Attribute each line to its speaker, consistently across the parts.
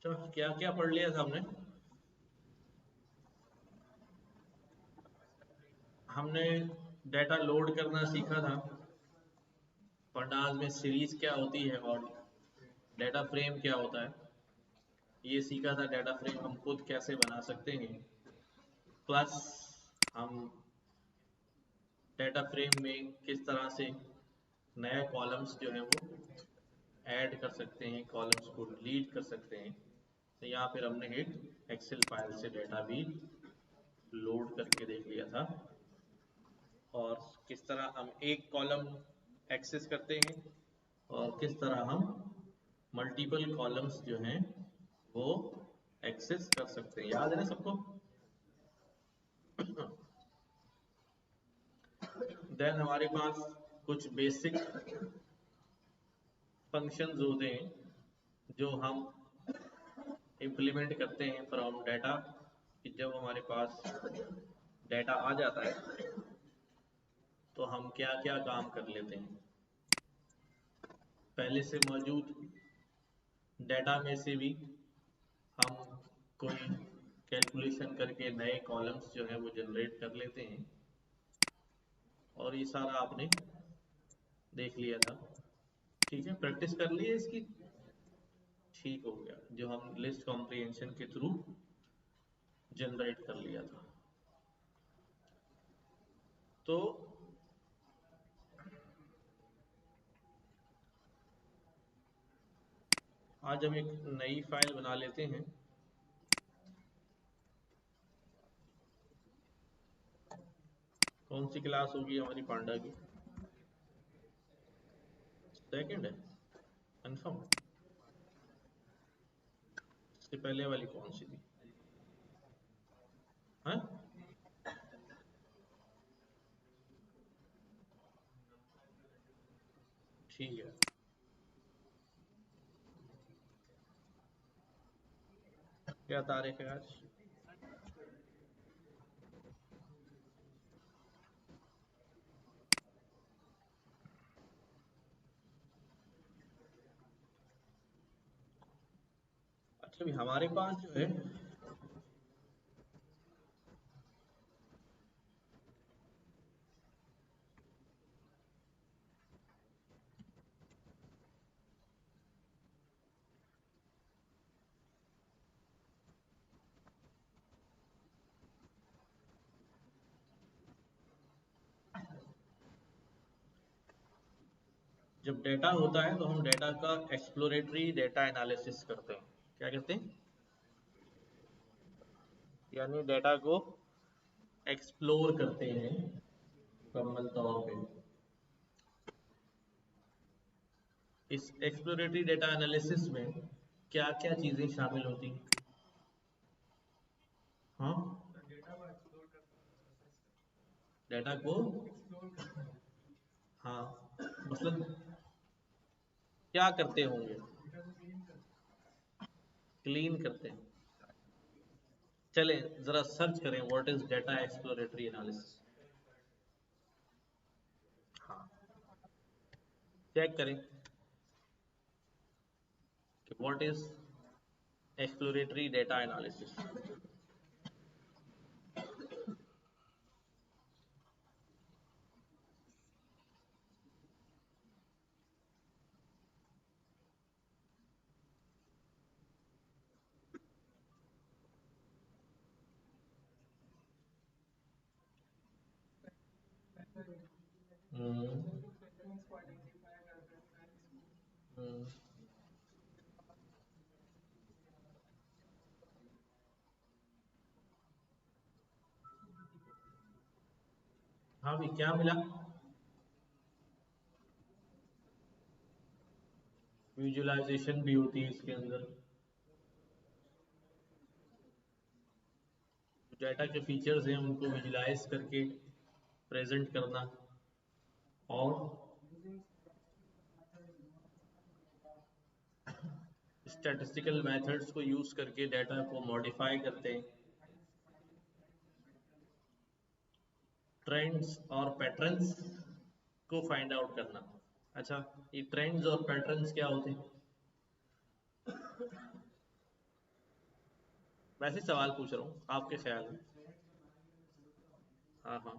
Speaker 1: तो क्या क्या पढ़ लिया था हमने? हमने डेटा लोड करना सीखा था, पंडाज में सीरीज क्या होती है और डेटा फ्रेम क्या होता है, ये सीखा था। डेटा फ्रेम हम खुद कैसे बना सकते हैं, प्लस हम डेटा फ्रेम में किस तरह से नए कॉलम्स जो हैं वो ऐड कर सकते हैं, कॉलम्स को डिलीट कर सकते हैं। तो यहाँ फिर हमने एक एक्सेल फाइल से डेटा भी लोड करके देख लिया था, और किस तरह हम एक कॉलम एक्सेस करते हैं और किस तरह हम मल्टीपल कॉलम्स जो हैं वो एक्सेस कर सकते हैं। याद है ना सबको? देन हमारे पास कुछ बेसिक फंक्शंस होते हैं जो हम इम्प्लीमेंट करते हैं फ्रॉम डाटा, कि जब हमारे पास डाटा आ जाता है तो हम क्या क्या काम कर लेते हैं। पहले से मौजूद डाटा में से भी हम कोई कैलकुलेशन करके नए कॉलम्स जो है वो जनरेट कर लेते हैं, और ये सारा आपने देख लिया था। ठीक है, प्रैक्टिस कर ली है इसकी? ठीक हो गया, जो हम लिस्ट कॉम्प्रिहेंशन के थ्रू जनरेट कर लिया था। तो आज हम एक नई फाइल बना लेते हैं। कौन सी क्लास होगी हमारी पांडा की? सेकंड है, कंफर्म? इससे पहले वाली कौन सी थी? हाँ, ठीक है। क्या तारीख है आज? अच्छा, अभी हमारे पास जो है जब डेटा होता है तो हम डेटा का एक्सप्लोरेटरी डेटा एनालिसिस करते हैं। क्या कहते हैं? यानी डेटा को एक्सप्लोर करते हैं मुकम्मल तौर पे। इस एक्सप्लोरेटरी डेटा एनालिसिस में क्या क्या चीजें शामिल होती हैं? हाँ, डेटा को, हाँ, मतलब क्या करते होंगे? क्लीन करते हैं। चलें जरा सर्च करें, what is data exploratory analysis. हाँ, चेक करें कि what is exploratory data analysis. हम्म, हम्म। हाँ भी, क्या मिला? विजुअलाइजेशन भी होती है इसके अंदर। डाटा के फीचर्स हैं उनको विजुलाइज करके प्रेजेंट करना, और स्टैटिस्टिकल मेथड्स को यूज करके डाटा को मॉडिफाई करते हैं, ट्रेंड्स और पैटर्न्स को फाइंड आउट करना। अच्छा, ये ट्रेंड्स और पैटर्न्स क्या होते हैं? वैसे ही सवाल पूछ रहा हूँ, आपके ख्याल में। हाँ हाँ।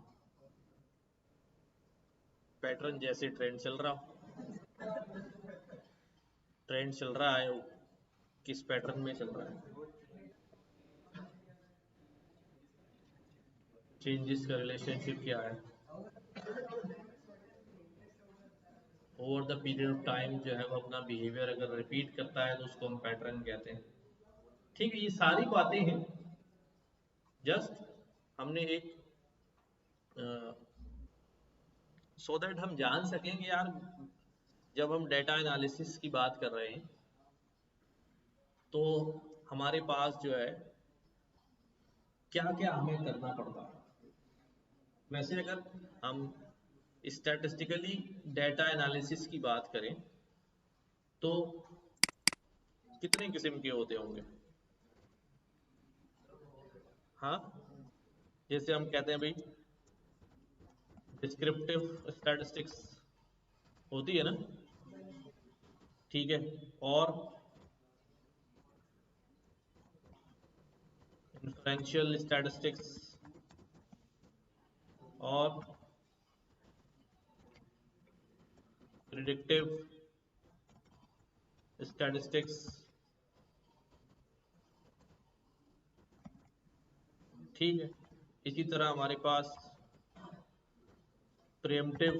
Speaker 1: पैटर्न जैसे ट्रेंड चल रहा हो, ट्रेंड चल रहा है वो किस पैटर्न में चल रहा है, चेंजेस का रिलेशनशिप क्या है, over the period of time जो है वो अपना बिहेवियर अगर रिपीट करता है तो उसको हम पैटर्न कहते हैं। ठीक है, ये सारी बातें हैं, जस्ट हमने एक सो दैट हम जान सकें कि यार जब हम डेटा एनालिसिस की बात कर रहे हैं तो हमारे पास जो है क्या क्या हमें करना पड़ता है। वैसे अगर हम स्टैटिस्टिकली डेटा एनालिसिस की बात करें तो कितने किस्म के होते होंगे। हाँ, जैसे हम कहते हैं भाई डिस्क्रिप्टिव स्टैटिस्टिक्स होती है ना, ठीक है, और इन्फ्रेंशियल स्टैटिस्टिक्स और प्रिडिक्टिव स्टैटिस्टिक्स, ठीक है। इसी तरह हमारे पास प्रिएम्प्टिव,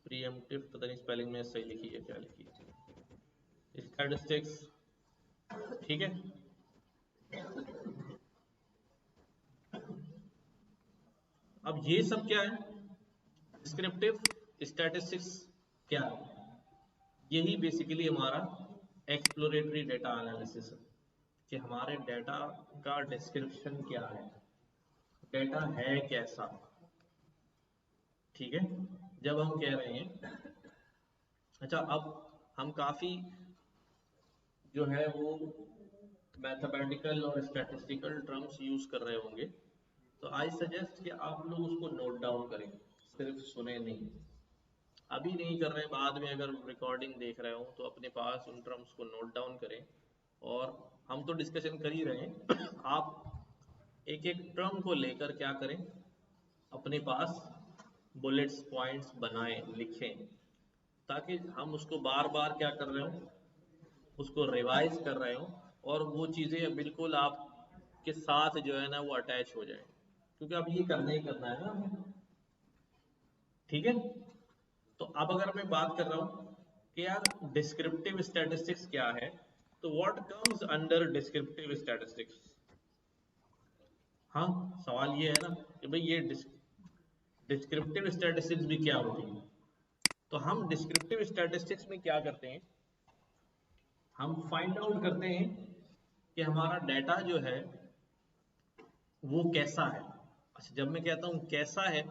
Speaker 1: प्रिएम्प्टिव पता नहीं स्पेलिंग में सही लिखी है क्या लिखी है, स्टैटिस्टिक्स, ठीक है। अब ये सब क्या है, डिस्क्रिप्टिव स्टैटिस्टिक्स क्या है, यही बेसिकली हमारा एक्सप्लोरेटरी डेटा एनालिसिस है कि हमारे डेटा का डिस्क्रिप्शन क्या है, डेटा है कैसा, ठीक है। जब हम कह रहे हैं, अच्छा अब हम काफ़ी जो है वो मैथमेटिकल और स्टैटिस्टिकल टर्म्स यूज़ कर रहे होंगे, तो आई सजेस्ट कि आप लोग उसको नोट डाउन करें, सिर्फ सुने नहीं। अभी नहीं कर रहे हैं, बाद में अगर रिकॉर्डिंग देख रहे हो तो अपने पास उन टर्म्स को नोट डाउन करें। और हम तो डिस्कशन कर ही रहे हैं आप एक एक टर्म को लेकर क्या करें, अपने पास बुलेट्स पॉइंट्स बनाएं, लिखें, ताकि हम उसको बार बार क्या कर रहे हो, उसको रिवाइज कर रहे हो और वो चीज़ें बिल्कुल आपके साथ जो है ना वो अटैच हो जाए, क्योंकि अब ये करना ही करना है ना हमें, ठीक है। तो अब अगर मैं बात कर रहा हूँ कि यार डिस्क्रिप्टिव स्टैटिस्टिक्स क्या है, तो what comes under descriptive statistics. हाँ, सवाल ये है ना कि भाई ये डिस्क्रिप्टिव स्टैटिस्टिक्स भी क्या होती है। तो हम डिस्क्रिप्टिव स्टैटिस्टिक्स में क्या करते हैं, हम फाइंड आउट करते हैं कि हमारा डाटा जो है वो कैसा है। अच्छा, जब मैं कहता हूँ कैसा है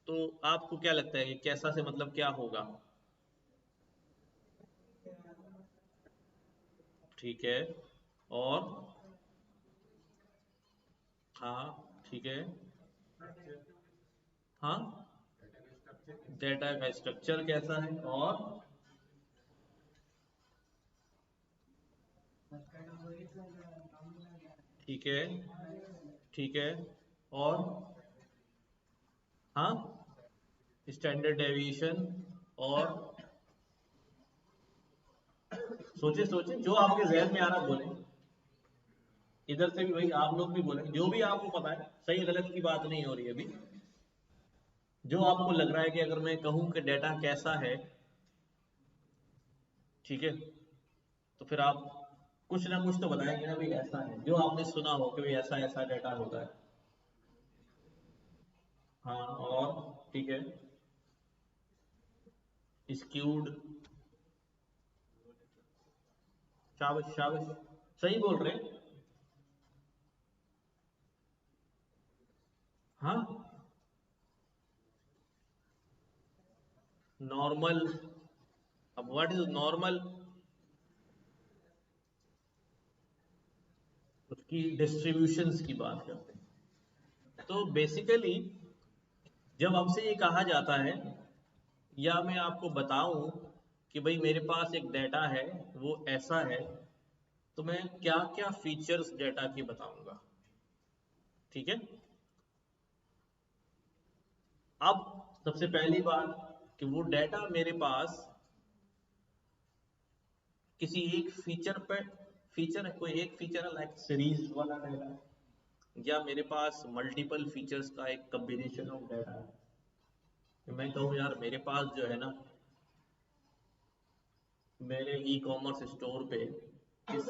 Speaker 1: तो आपको क्या लगता है कि कैसा से मतलब क्या होगा, ठीक है, और हाँ ठीक है, हाँ डेटा का स्ट्रक्चर कैसा है, और ठीक है, ठीक है, और हाँ स्टैंडर्ड डेविएशन, और सोचे सोचे जो आपके जहन में आ रहा बोले, इधर से भी भाई आप लोग भी बोले, जो भी आपको पता है, सही गलत की बात नहीं हो रही है अभी, जो आपको लग रहा है कि अगर मैं कहूँ कि डेटा कैसा है, ठीक है, तो फिर आप कुछ ना कुछ तो बताएंगे ना भाई ऐसा है, जो आपने सुना हो कि भाई ऐसा ऐसा डेटा होता है। हाँ, और ठीक है, स्क्यूड, शाबाश शाबाश, सही बोल रहे हैं। हाँ, नॉर्मल, अब व्हाट इज नॉर्मल, उसकी डिस्ट्रीब्यूशंस की बात करते हैं। तो बेसिकली जब हमसे ये कहा जाता है या मैं आपको बताऊं कि भाई मेरे पास एक डेटा है वो ऐसा है, तो मैं क्या क्या फीचर्स डेटा की बताऊंगा, ठीक है। अब सबसे पहली बात कि वो डेटा मेरे पास किसी एक फीचर पे, फीचर है कोई एक फीचर है लाइक सीरीज वाला डेटा, या मेरे पास मल्टीपल फीचर्स का एक कॉम्बिनेशन ऑफ डेटा है। मैं कहूँ यार मेरे पास जो है ना, मेरे ई कॉमर्स स्टोर पे किस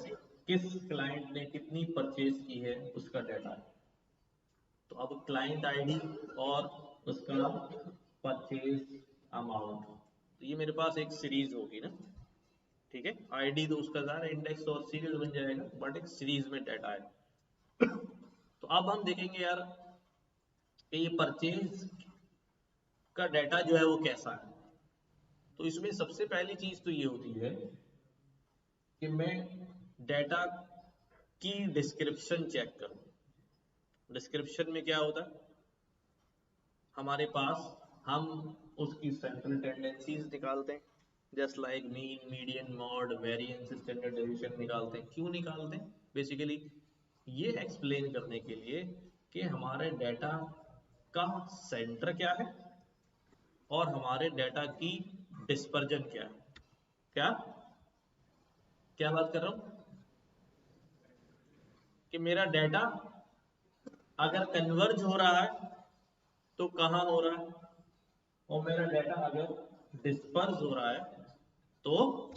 Speaker 1: किस क्लाइंट ने कितनी परचेज की है उसका डाटा है। तो अब क्लाइंट आईडी और उसका परचेज अमाउंट, तो ये मेरे पास एक सीरीज होगी ना, ठीक है। आईडी तो उसका सारा इंडेक्स और सीरीज बन जाएगा, बट एक सीरीज में डाटा है। तो अब हम देखेंगे यार कि ये परचेज का डाटा जो है वो कैसा है। तो इसमें सबसे पहली चीज तो ये होती है कि मैं डाटा की डिस्क्रिप्शन चेक करूं। डिस्क्रिप्शन में क्या होता है, हमारे पास हम उसकी सेंट्रल टेंडेंसीज निकालते हैं, just like mean, median, mod, variance, standard deviation निकालते हैं। क्यों निकालते हैं? बेसिकली ये एक्सप्लेन करने के लिए कि हमारे डाटा का सेंटर क्या है और हमारे डाटा की डिस्पर्जन क्या है। क्या क्या बात कर रहा हूं कि मेरा डाटा अगर कन्वर्ज हो रहा है तो कहाँ हो रहा है, और मेरा डाटा अगर डिस्पर्स हो रहा है तो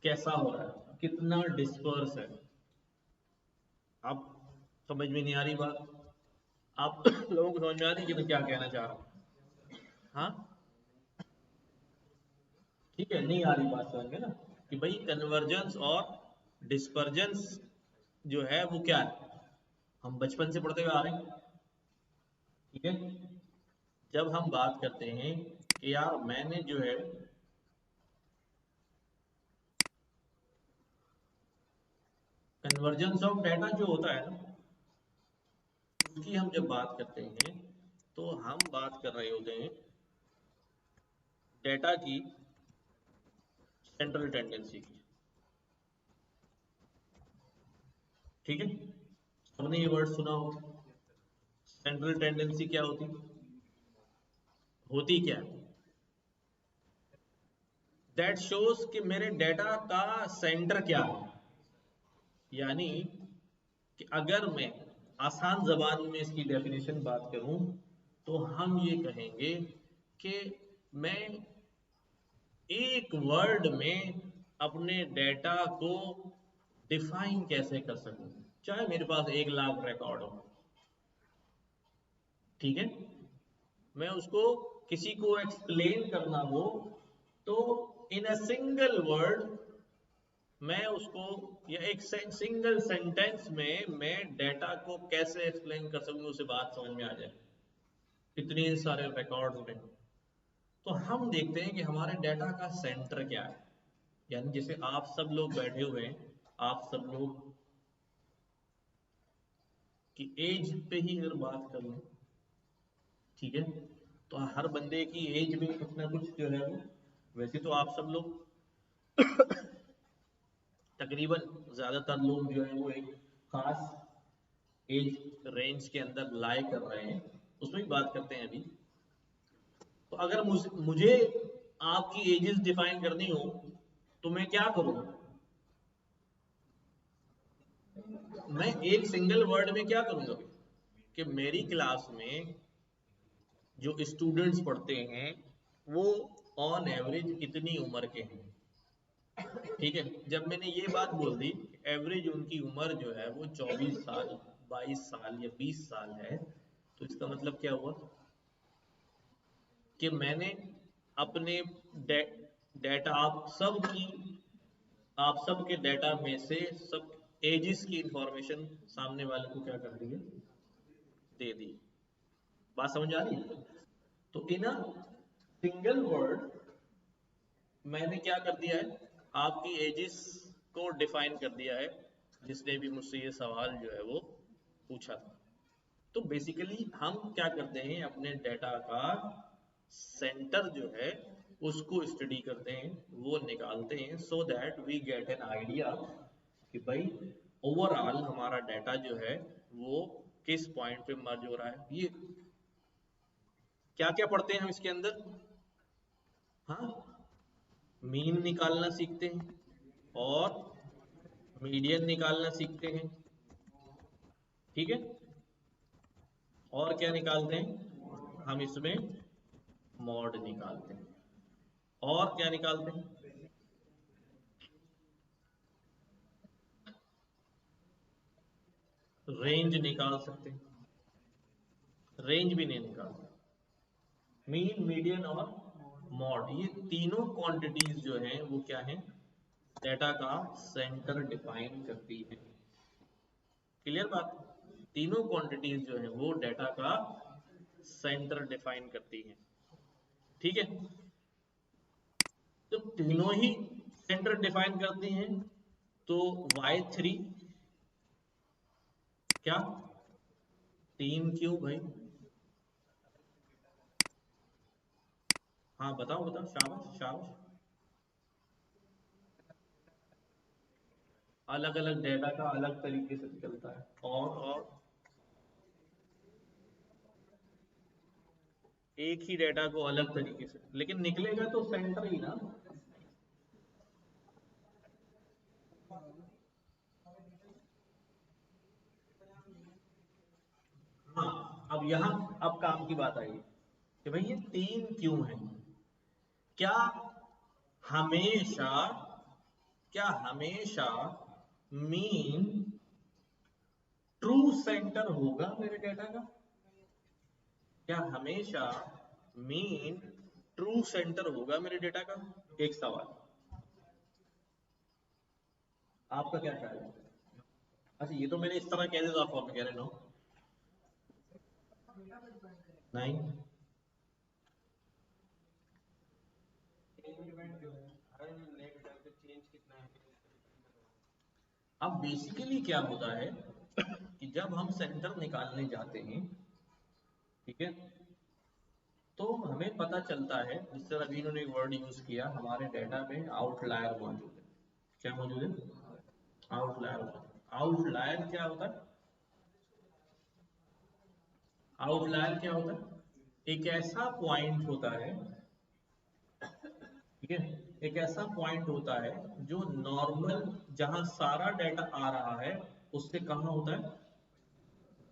Speaker 1: कैसा हो रहा है, कितना डिस्पर्स है। आप समझ में नहीं आ रही बात? आप लोगों को समझ में आ रही है कि मैं क्या कहना चाह रहा हूँ? हाँ ठीक है, नहीं आ रही बात समझ में ना, कि भाई कन्वर्जेंस और डिस्पर्जेंस जो है वो क्या है, हम बचपन से पढ़ते हुए आ रहे हैं, ठीक है। जब हम बात करते हैं कि यार मैंने जो है कन्वर्जेंस ऑफ डाटा जो होता है ना, उसकी हम जब बात करते हैं तो हम बात कर रहे होते हैं डाटा की सेंट्रल टेंडेंसी की, ठीक है। हमने ये वर्ड सुना हो, सेंट्रल टेंडेंसी क्या होती, होती क्या है? दैट शोज कि मेरे डाटा का सेंटर क्या है। यानी कि अगर मैं आसान जबान में इसकी डेफिनेशन बात करूं तो हम ये कहेंगे कि मैं एक वर्ड में अपने डेटा को डिफाइन कैसे कर सकूं, चाहे मेरे पास 1 लाख रिकॉर्ड हो, ठीक है। मैं उसको किसी को एक्सप्लेन करना हो तो इन अ सिंगल वर्ड मैं उसको, या एक सिंगल सेंटेंस में मैं डेटा को कैसे एक्सप्लेन कर सकूं उसे बात समझ में आ जाए इतने सारे रिकॉर्ड्स में। तो हम देखते हैं कि हमारे डेटा का सेंटर क्या है। यानी जैसे आप सब लोग बैठे हुए हैं, आप सब लोग की एज पे ही अगर बात कर लें, ठीक है, तो हर बंदे की एज में कुछ ना कुछ जो है वो, वैसे तो आप सब लोग तकरीबन ज्यादातर लोग जो है वो एक खास एज रेंज के अंदर लाई कर रहे हैं, उसमें भी बात करते हैं अभी। तो अगर मुझे आपकी एजेस डिफाइन करनी हो तो मैं क्या करूं, मैं एक सिंगल वर्ड में क्या करूंगा कि मेरी क्लास में जो स्टूडेंट्स पढ़ते हैं वो ऑन एवरेज इतनी उम्र के हैं, ठीक है। जब मैंने ये बात बोल दी एवरेज उनकी उम्र जो है वो 24 साल, 22 साल या 20 साल है, तो इसका मतलब क्या हुआ कि मैंने अपने डेटा आप सब के डेटा में से सब एजिस की इंफॉर्मेशन सामने वाले को क्या कर दी है, दे दी। बात समझ आ रही है? तो इन अ सिंगल वर्ड मैंने क्या कर दिया है, आपकी एजिस को डिफाइन कर दिया है, जिसने भी मुझसे ये सवाल जो है वो पूछा था। तो बेसिकली हम क्या करते हैं, अपने डेटा का सेंटर जो है उसको स्टडी करते हैं, वो निकालते हैं, so that we get an idea कि भाई ओवरऑल हमारा डाटा जो है वो किस पॉइंट पे मर्ज हो रहा है। ये क्या क्या पढ़ते हैं हम इसके अंदर? हाँ, मीन निकालना सीखते हैं और मीडियन निकालना सीखते हैं, ठीक है। और क्या निकालते हैं हम इसमें? मॉड निकालते हैं। और क्या निकालते हैं? रेंज निकाल सकते हैं। रेंज भी नहीं निकालते। मीन, मीडियन और मॉड, ये तीनों क्वांटिटीज जो हैं वो क्या हैं? डेटा का सेंटर डिफाइन करती है। क्लियर बात? तीनों क्वांटिटीज जो हैं वो डेटा का सेंटर डिफाइन करती हैं, ठीक है। जब तीनों ही सेंटर डिफाइन करती हैं तो y3 क्या? 3 क्यों भाई? हाँ बताओ बताओ, शाबाश शाबाश। अलग अलग डेटा का अलग तरीके से निकलता है। और एक ही डेटा को अलग तरीके से, लेकिन निकलेगा तो सेंटर ही ना। हाँ, अब यहाँ अब काम की बात आई कि भाई ये 3 क्यों है? क्या हमेशा क्या हमेशा मीन ट्रू सेंटर होगा मेरे डेटा का? क्या हमेशा मीन ट्रू सेंटर होगा मेरे डेटा का? एक सवाल, आपका क्या ख्याल है? अच्छा, ये तो मैंने इस तरह कह दिया, आप कह रहे नो? नहीं। अब बेसिकली क्या होता है कि जब हम सेंटर निकालने जाते हैं, ठीक है, तो हमें पता चलता है, जिस तरह अभी इन्होंने एक वर्ड यूज किया, हमारे डेटा में आउटलायर मौजूद है। क्या मौजूद है? आउटलायर। आउटलायर क्या होता है? आउटलायर क्या होता है? एक ऐसा पॉइंट होता है, ठीक है, एक ऐसा पॉइंट होता है जो नॉर्मल, जहां सारा डेटा आ रहा है उससे कहाँ होता है?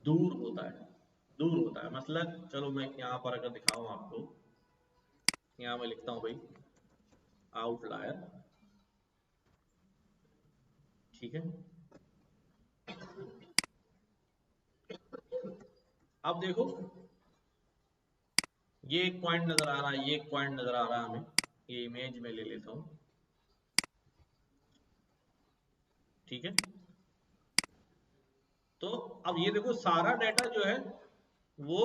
Speaker 1: दूर होता है। दूर होता है, मतलब चलो मैं यहाँ पर अगर दिखाऊं आपको, यहाँ मैं लिखता हूँ भाई आउटलायर, ठीक है। अब देखो, ये एक पॉइंट नजर आ रहा है, ये एक पॉइंट नजर आ रहा है हमें, ये इमेज में ले लेता हूँ, ठीक है। तो अब ये देखो, सारा डाटा जो है वो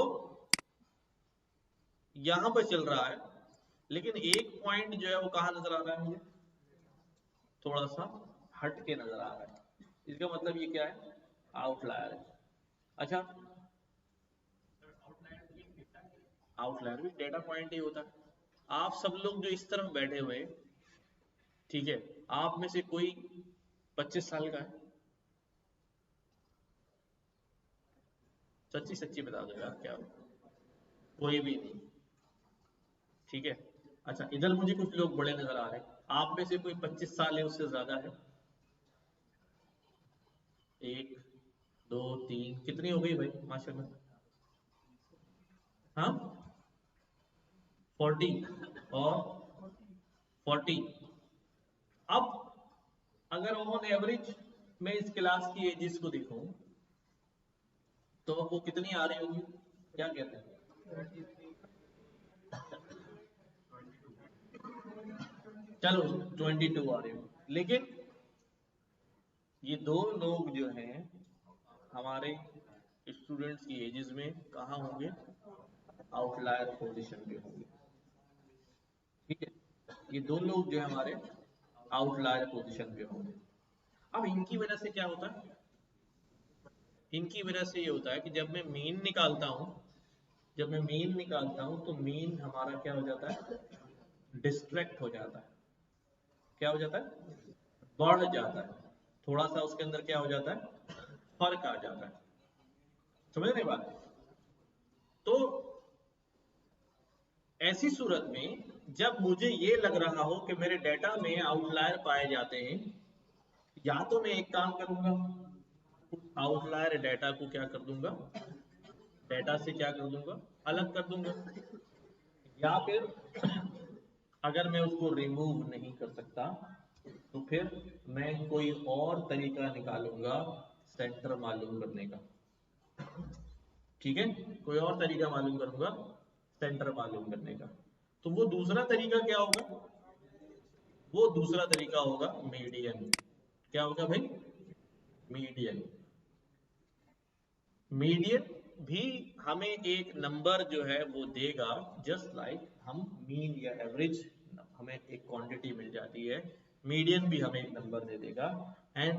Speaker 1: यहां पर चल रहा है, लेकिन एक पॉइंट जो है वो कहाँ नजर आ रहा है मुझे? थोड़ा सा हट के नजर आ रहा है। इसका मतलब ये क्या है? आउटलायर है। अच्छा, आउटलायर भी डेटा पॉइंट ही होता है। आप सब लोग जो इस तरफ बैठे हुए हैं, ठीक है, आप में से कोई 25 साल का है? सच्ची सच्ची बता दो यार, क्या हो? कोई भी नहीं, ठीक है। अच्छा, इधर मुझे कुछ लोग बड़े नजर आ रहे हैं, आप में से कोई 25 साल है उससे ज्यादा है? एक, दो, तीन, कितनी हो गई भाई माशाल्लाह? हाँ, 40 और 40। अब अगर ऑन एवरेज मैं इस क्लास की एजेस को देखूं तो वो कितनी आ रही होगी? क्या कहते हैं? चलो 22 आ रही होगी, लेकिन ये दो लोग जो हैं हमारे स्टूडेंट्स की एजेस में कहाँ होंगे? आउटलायर पोजीशन पे होंगे, ठीक है। ये दो लोग जो है हमारे आउटलायर पोजीशन पे होंगे। अब इनकी वजह से क्या होता है? इनकी वजह से ये होता है कि जब मैं मीन निकालता हूँ, जब मैं मीन निकालता हूँ तो मीन हमारा क्या हो जाता है? डिस्ट्रैक्ट हो जाता है। क्या हो जाता है? बढ़ जाता है। थोड़ा सा उसके अंदर क्या हो जाता है, फर्क आ जाता है। समझ रहे बात? तो ऐसी सूरत में जब मुझे ये लग रहा हो कि मेरे डेटा में आउटलायर पाए जाते हैं, या तो मैं एक काम करूंगा, आउटलायर डेटा को क्या कर दूंगा, डेटा से क्या कर दूंगा, अलग कर दूंगा, या फिर अगर मैं उसको रिमूव नहीं कर सकता तो फिर मैं कोई और तरीका निकालूंगा सेंटर मालूम करने का। ठीक है, कोई और तरीका मालूम करूंगा सेंटर मालूम करने का। तो वो दूसरा तरीका क्या होगा, वो दूसरा तरीका होगा मीडियन। क्या होगा भाई, मीडियन। मीडियन भी हमें एक नंबर जो है वो देगा, जस्ट लाइक हम मीन या एवरेज, हमें एक क्वांटिटी मिल जाती है, मीडियन भी हमें एक नंबर दे देगा। एंड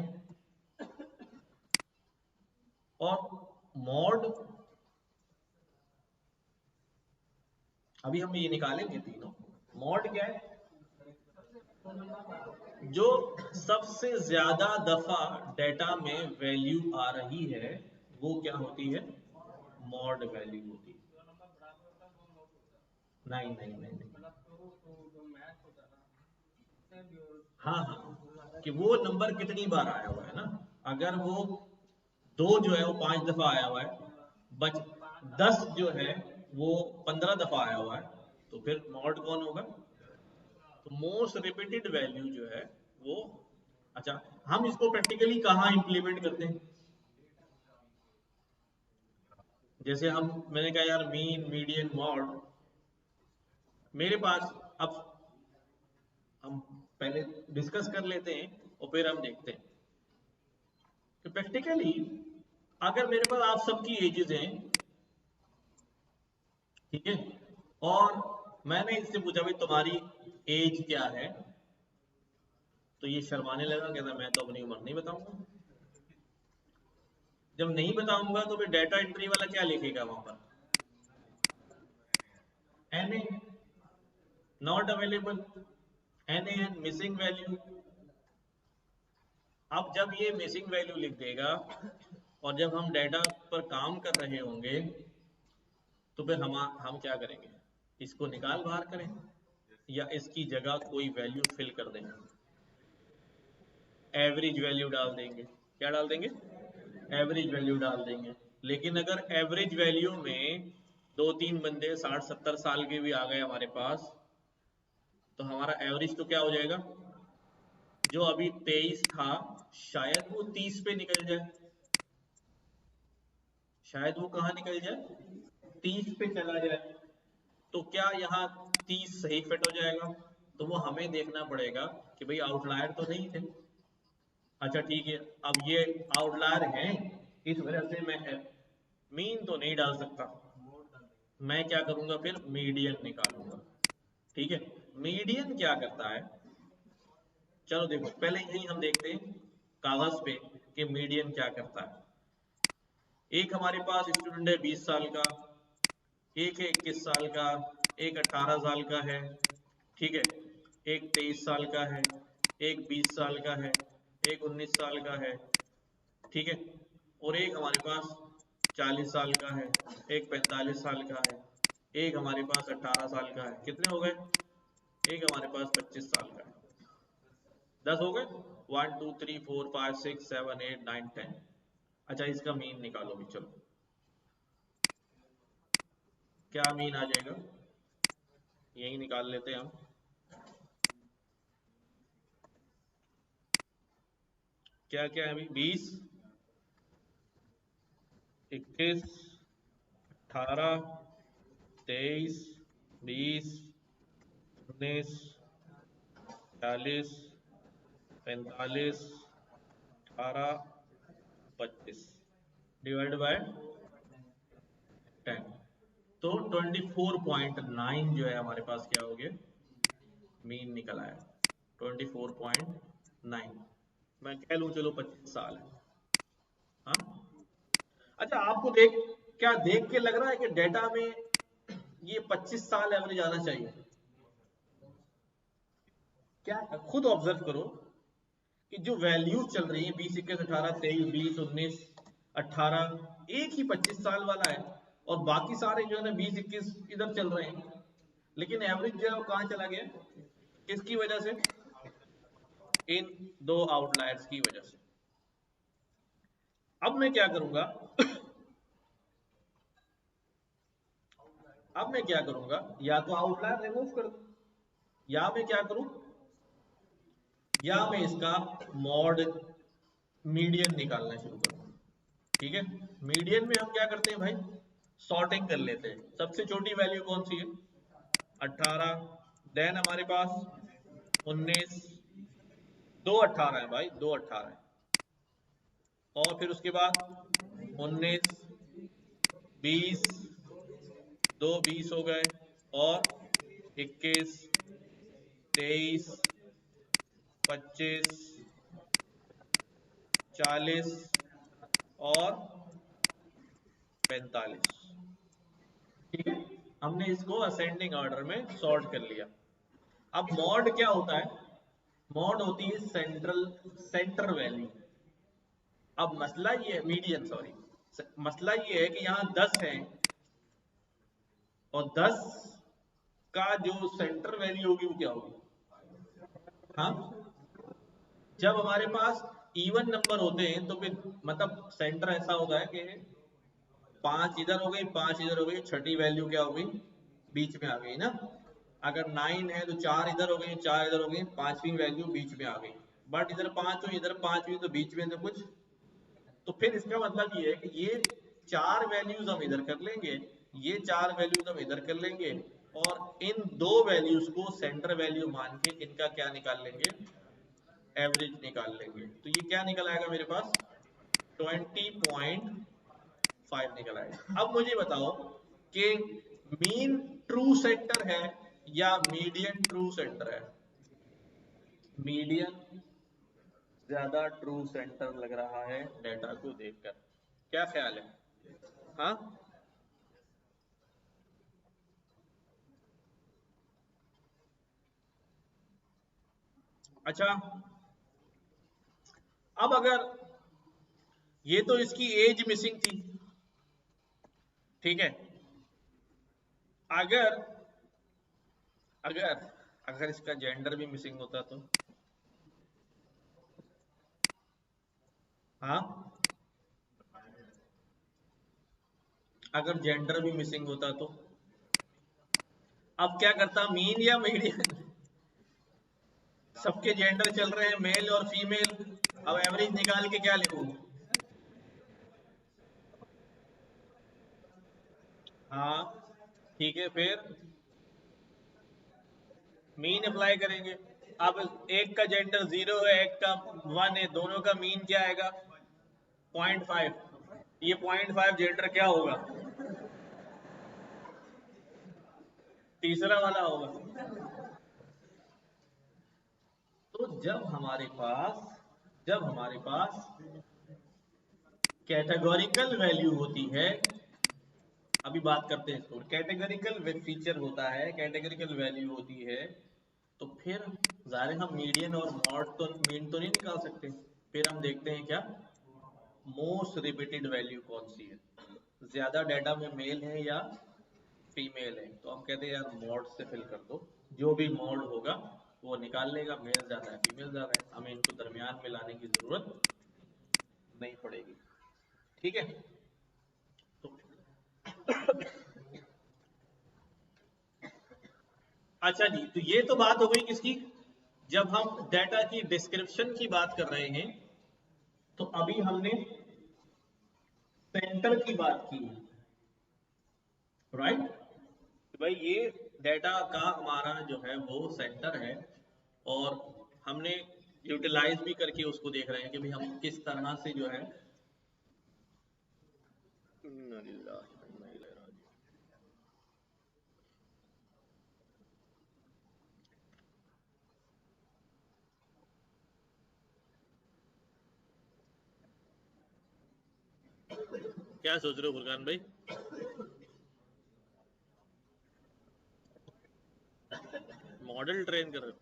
Speaker 1: और मॉड, अभी हम ये निकालेंगे तीनों। मॉड क्या है, जो सबसे ज्यादा दफा डेटा में वैल्यू आ रही है वो क्या होती है, मॉड वैल्यू होती है। नहीं नहीं नहीं नहीं, हाँ हाँ, कि वो नंबर कितनी बार आया हुआ है ना, अगर वो दो जो है वो 5 दफा आया हुआ है, बच 10 जो है वो 15 दफा आया हुआ है, तो फिर मॉड कौन होगा, तो मोस्ट रिपीटेड वैल्यू जो है वो। अच्छा, हम इसको प्रैक्टिकली कहाँ इंप्लीमेंट करते हैं, जैसे हम, मैंने कहा यार मीन मीडियन मॉड मेरे पास, अब हम पहले डिस्कस कर लेते हैं और फिर हम देखते हैं कि प्रैक्टिकली अगर मेरे पास आप सबकी एजेस हैं, ठीक है, और मैंने इससे पूछा भाई तुम्हारी एज क्या है, तो ये शर्माने लगा, कहता मैं तो अपनी उम्र नहीं बताऊंगा। जब नहीं बताऊंगा तो फिर डेटा एंट्री वाला क्या लिखेगा वहां पर, N A not available, N A missing value. अब जब ये मिसिंग वैल्यू लिख देगा और जब हम डेटा पर काम कर रहे होंगे तो फिर हम क्या करेंगे, इसको निकाल बाहर करें या इसकी जगह कोई वैल्यू फिल कर देंगे, एवरेज वैल्यू डाल देंगे। क्या डाल देंगे, एवरेज वैल्यू डाल देंगे। लेकिन अगर एवरेज वैल्यू में 2-3 बंदे 60-70 साल के भी आ गए हमारे पास, तो हमारा एवरेज तो क्या हो जाएगा, जो अभी 23 था शायद वो 30 पे निकल जाए, शायद वो कहाँ निकल जाए, 30 पे चला जाए। तो क्या यहाँ 30 सही फिट हो जाएगा, तो वो हमें देखना पड़ेगा कि भाई आउटलायर तो नहीं थे। अच्छा ठीक है, अब ये आउटलायर हैं, इस वजह से मैं मीन तो नहीं डाल सकता, मैं क्या करूंगा फिर मीडियन निकालूंगा। ठीक है, मीडियन क्या करता है, चलो देखो पहले यही हम देखते हैं कागज पे कि मीडियन क्या करता है। एक हमारे पास स्टूडेंट है 20 साल का, एक है 21 साल का, एक 18 साल का है, ठीक है, एक 23 साल का है, एक 20 साल का है, एक 19 साल का है, ठीक है, और एक हमारे पास 40 साल का है, एक 45 साल का है, एक हमारे पास 18 साल का है। कितने हो गए, एक हमारे पास 25 साल का है। 10 हो गए, 1 2 3 4 5 6 7 8 9 10। अच्छा इसका मीन निकालो भी, चलो क्या मीन आ जाएगा, यही निकाल लेते हैं हम। क्या क्या है अभी, 20, 21, 18, 23, 20, 19, 40, 45, 18, 25 डिवाइड बाय 10, तो 24.9 जो है हमारे पास क्या हो गया, मीन निकल आया 24.9। मैं कह लूं चलो 25 साल है। हाँ, अच्छा आपको क्या देख के लग रहा है कि डेटा में ये 25 साल एवरेज आना चाहिए, क्या खुद ऑब्जर्व करो कि जो वैल्यूज चल रही है 20, 21, 18, 23, 20, 19, 18, एक ही 25 साल वाला है और बाकी सारे जो है ना 20, 21 इधर चल रहे हैं, लेकिन एवरेज जो है वो कहाँ चला गया? किसकी वजह से? इन दो आउटलायर्स की वजह से। अब मैं क्या करूंगा अब मैं क्या करूंगा, या तो आउटलायर रिमूव कर दूं, या मैं क्या करूं, या मैं इसका मॉड मीडियन निकालना शुरू करूं। ठीक है, मीडियन में हम क्या करते हैं भाई, सॉर्टिंग कर लेते हैं। सबसे छोटी वैल्यू कौन सी है? 18। देन हमारे पास 19, दो 18 है भाई, दो 18 है। और फिर उसके बाद 19, 20, दो 20 हो गए, और 21, 23, 25, 40 और 45। ठीक है, हमने इसको असेंडिंग ऑर्डर में सॉर्ट कर लिया। अब मॉड क्या होता है? मॉड होती है सेंटर वैल्यू। अब मसला ये है, मीडियन सॉरी, मसला ये है कि यहाँ 10 है और 10 का जो सेंटर वैल्यू होगी वो क्या होगी? हाँ, जब हमारे पास इवन नंबर होते हैं तो फिर मतलब सेंटर ऐसा होता है कि 5 इधर हो गई, 5 इधर हो गई, छठी वैल्यू क्या हो गई? बीच में आ गई ना। अगर 9 है तो 4 इधर हो गई, 4 इधर हो गई, पांचवी वैल्यू बीच में आ गई। बट इधर 5 हुई, इधर 5 हुई, तो बीच में तो कुछ, तो फिर इसका मतलब ये है कि ये 4 वैल्यूज हम इधर कर लेंगे, ये 4 वैल्यूज हम इधर कर लेंगे, और इन दो वैल्यूज को सेंटर वैल्यू मान के इनका क्या निकाल लेंगे? एवरेज निकाल लेंगे। तो ये क्या निकल आएगा मेरे पास? 20.5 निकल आएगा। अब मुझे बताओ कि मीन ट्रू सेंटर है या मीडियन ट्रू सेंटर है? मीडियन ज्यादा ट्रू सेंटर लग रहा है डेटा को देखकर, क्या ख्याल है? हाँ, अच्छा। अब अगर ये तो इसकी एज मिसिंग थी, ठीक है, अगर अगर अगर इसका जेंडर भी मिसिंग होता तो? हाँ, अगर जेंडर भी मिसिंग होता तो? अब क्या करता, मीन या मीडियन? सबके जेंडर चल रहे हैं मेल और फीमेल, अब एवरेज निकाल के क्या लिखूं? हाँ, ठीक है, फिर मीन अप्लाई करेंगे। अब एक का जेंडर 0 है, एक का 1 है, दोनों का मीन क्या आएगा? 0.5। ये 0.5 जेंडर क्या होगा? तीसरा वाला होगा। तो जब हमारे पास कैटेगोरिकल वैल्यू होती है, अभी बात करते हैं इसको, कैटेगरिकल फीचर होता है, कैटेगरिकल वैल्यू होती है, तो फिर जाहिर है हम मीडियन और मॉड तो मीन तो नहीं निकाल सकते। फिर हम देखते हैं क्या, मोस्ट रिपीटेड वैल्यू कौन सी है, ज्यादा डाटा में मेल है या फीमेल है। तो हम कहते हैं यार मॉड से फिल कर दो, जो भी मॉड होगा वो निकाल लेगा, मेल ज्यादा है फीमेल ज्यादा है, हमें इनको दरमियान में लाने की जरूरत नहीं पड़ेगी। ठीक है, तो अच्छा जी, तो ये तो बात हो गई किसकी, जब हम डाटा की डिस्क्रिप्शन की बात कर रहे हैं। तो अभी हमने सेंटर की बात की, राइट? तो भाई ये डाटा का हमारा जो है वो सेंटर है, और हमने यूटिलाइज भी करके उसको देख रहे हैं कि भाई हम किस तरह से जो है, क्या सोच रहे हो फुरकान भाई? मॉडल ट्रेन कर रहे हो?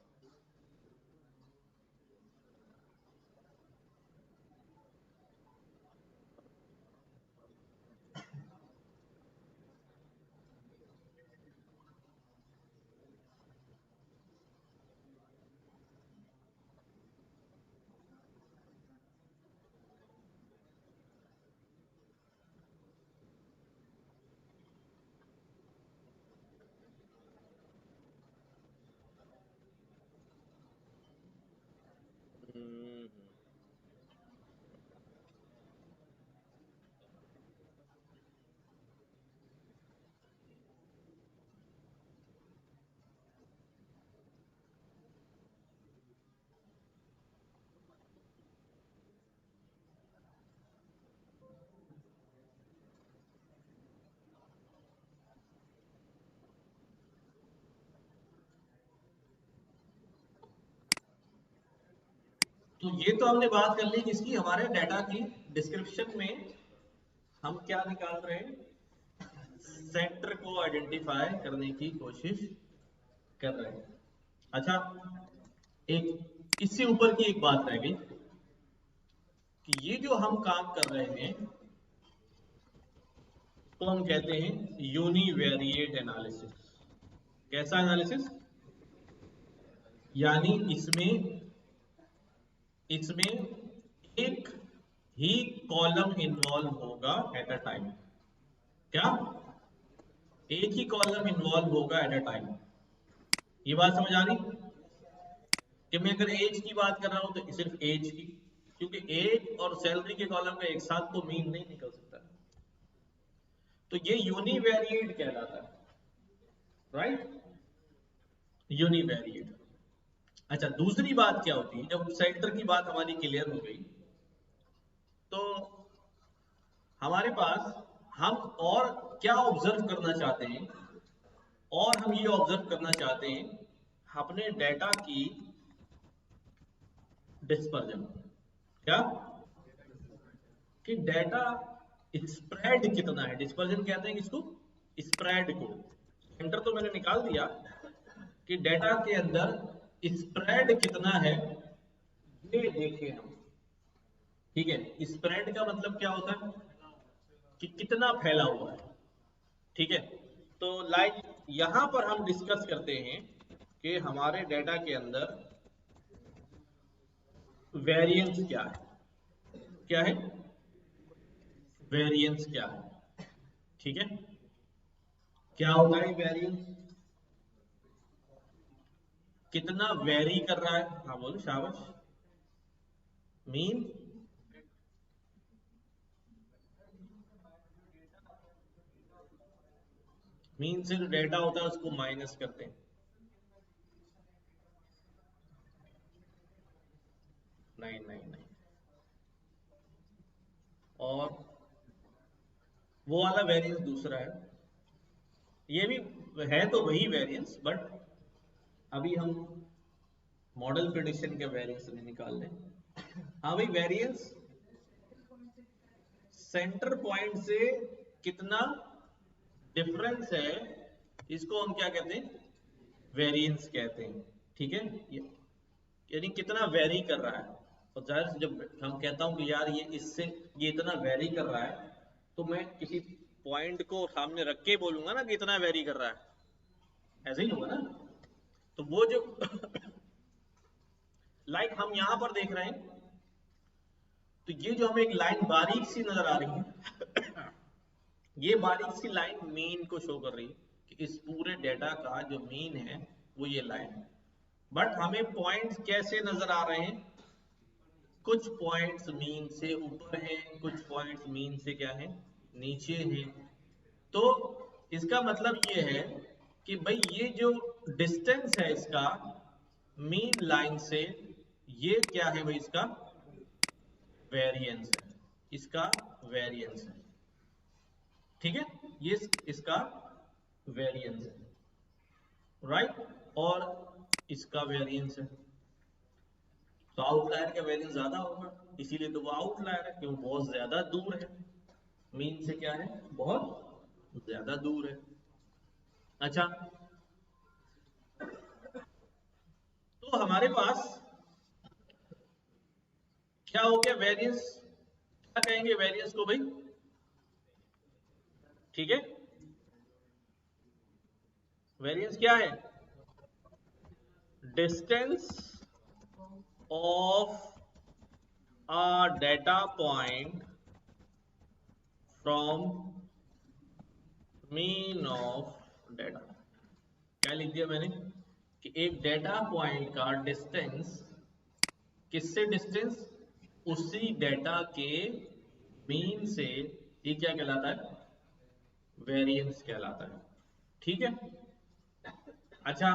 Speaker 1: तो ये तो हमने बात कर ली किसकी, हमारे डाटा की डिस्क्रिप्शन में हम क्या निकाल रहे हैं, सेंटर को आइडेंटिफाई करने की कोशिश कर रहे हैं। अच्छा, एक इससे ऊपर की एक बात रह गई कि ये जो हम काम कर रहे हैं तो हम कहते हैं यूनिवेरिएट एनालिसिस। कैसा एनालिसिस? यानी इसमें इसमें एक ही कॉलम इन्वॉल्व होगा एट अ टाइम। क्या? एक ही कॉलम इन्वॉल्व होगा एट अ टाइम। ये बात समझ आ रही कि मैं अगर एज की बात कर रहा हूं तो सिर्फ एज की, क्योंकि एज और सैलरी के कॉलम का एक साथ तो मीन नहीं निकल सकता, तो ये यूनिवेरिएट कहलाता है, राइट? यूनिवेरिएट। अच्छा, दूसरी बात क्या होती है, जब सेंटर की बात हमारी क्लियर हो गई तो हमारे पास हम और क्या ऑब्जर्व करना चाहते हैं, और हम ये ऑब्जर्व करना चाहते हैं अपने डेटा की डिस्पर्जन। क्या? कि डेटा स्प्रेड कितना है, डिस्पर्जन कहते हैं किसको, स्प्रेड को। सेंटर तो मैंने निकाल दिया कि डेटा के अंदर स्प्रेड कितना है, ये देखें हम। ठीक है, स्प्रेड का मतलब क्या होता है कि कितना फैला हुआ है। ठीक है, तो लाइक यहां पर हम डिस्कस करते हैं कि हमारे डेटा के अंदर वेरिएंस क्या है। क्या है? वेरिएंस क्या है? ठीक है, क्या होता है वेरिएंस? कितना वेरी कर रहा है। हाँ बोलो, शाबाश। मीन? मीन से जो डेटा होता है उसको माइनस करते हैं। नहीं नहीं नहीं, और वो वाला वेरिएंस दूसरा है। ये भी है तो वही वेरिएंस, बट अभी हम मॉडल प्रिडिक्शन के वेरिएंस नहीं निकाल रहे। हाँ भाई, वेरिएंस सेंटर पॉइंट से कितना डिफरेंस है, इसको हम क्या कहते हैं, वेरिएंस कहते हैं। ठीक है, यानी कितना वेरी कर रहा है। और जाहिर से जब हम कहता हूं कि यार ये इससे ये इतना वेरी कर रहा है, तो मैं किसी पॉइंट को सामने रख के बोलूंगा ना कि इतना वेरी कर रहा है, ऐसे ही होगा ना। तो वो जो लाइक हम यहां पर देख रहे हैं, तो ये जो हमें एक लाइन बारीक सी नजर आ रही है, ये बारीक सी लाइन मीन को शो कर रही है कि इस पूरे डेटा का जो मीन है वो ये लाइन है। बट हमें पॉइंट्स कैसे नजर आ रहे हैं, कुछ पॉइंट्स मीन से ऊपर हैं, कुछ पॉइंट्स मीन से क्या है, नीचे हैं। तो इसका मतलब ये है कि भाई ये जो डिस्टेंस है इसका मीन लाइन से, ये क्या है भाई, इसका वेरिएंस है, इसका वेरिएंस है। ठीक है, ये इसका वेरिएंस है, राइट? और इसका वेरिएंस है, तो आउटलायर का वेरिएंस ज्यादा होगा, इसीलिए तो वो आउटलायर है कि वो बहुत ज्यादा दूर है, मीन से क्या है, बहुत ज्यादा दूर है। अच्छा, तो हमारे पास क्या हो गया, वेरिएंस क्या कहेंगे वेरिएंस को भाई? ठीक है, वेरिएंस क्या है? Distance of a data point from mean of data. क्या लिख दिया मैंने कि एक डेटा पॉइंट का डिस्टेंस, किससे डिस्टेंस, उसी डेटा के मीन से, ये क्या कहलाता है, वेरिएंस कहलाता है। ठीक है। अच्छा,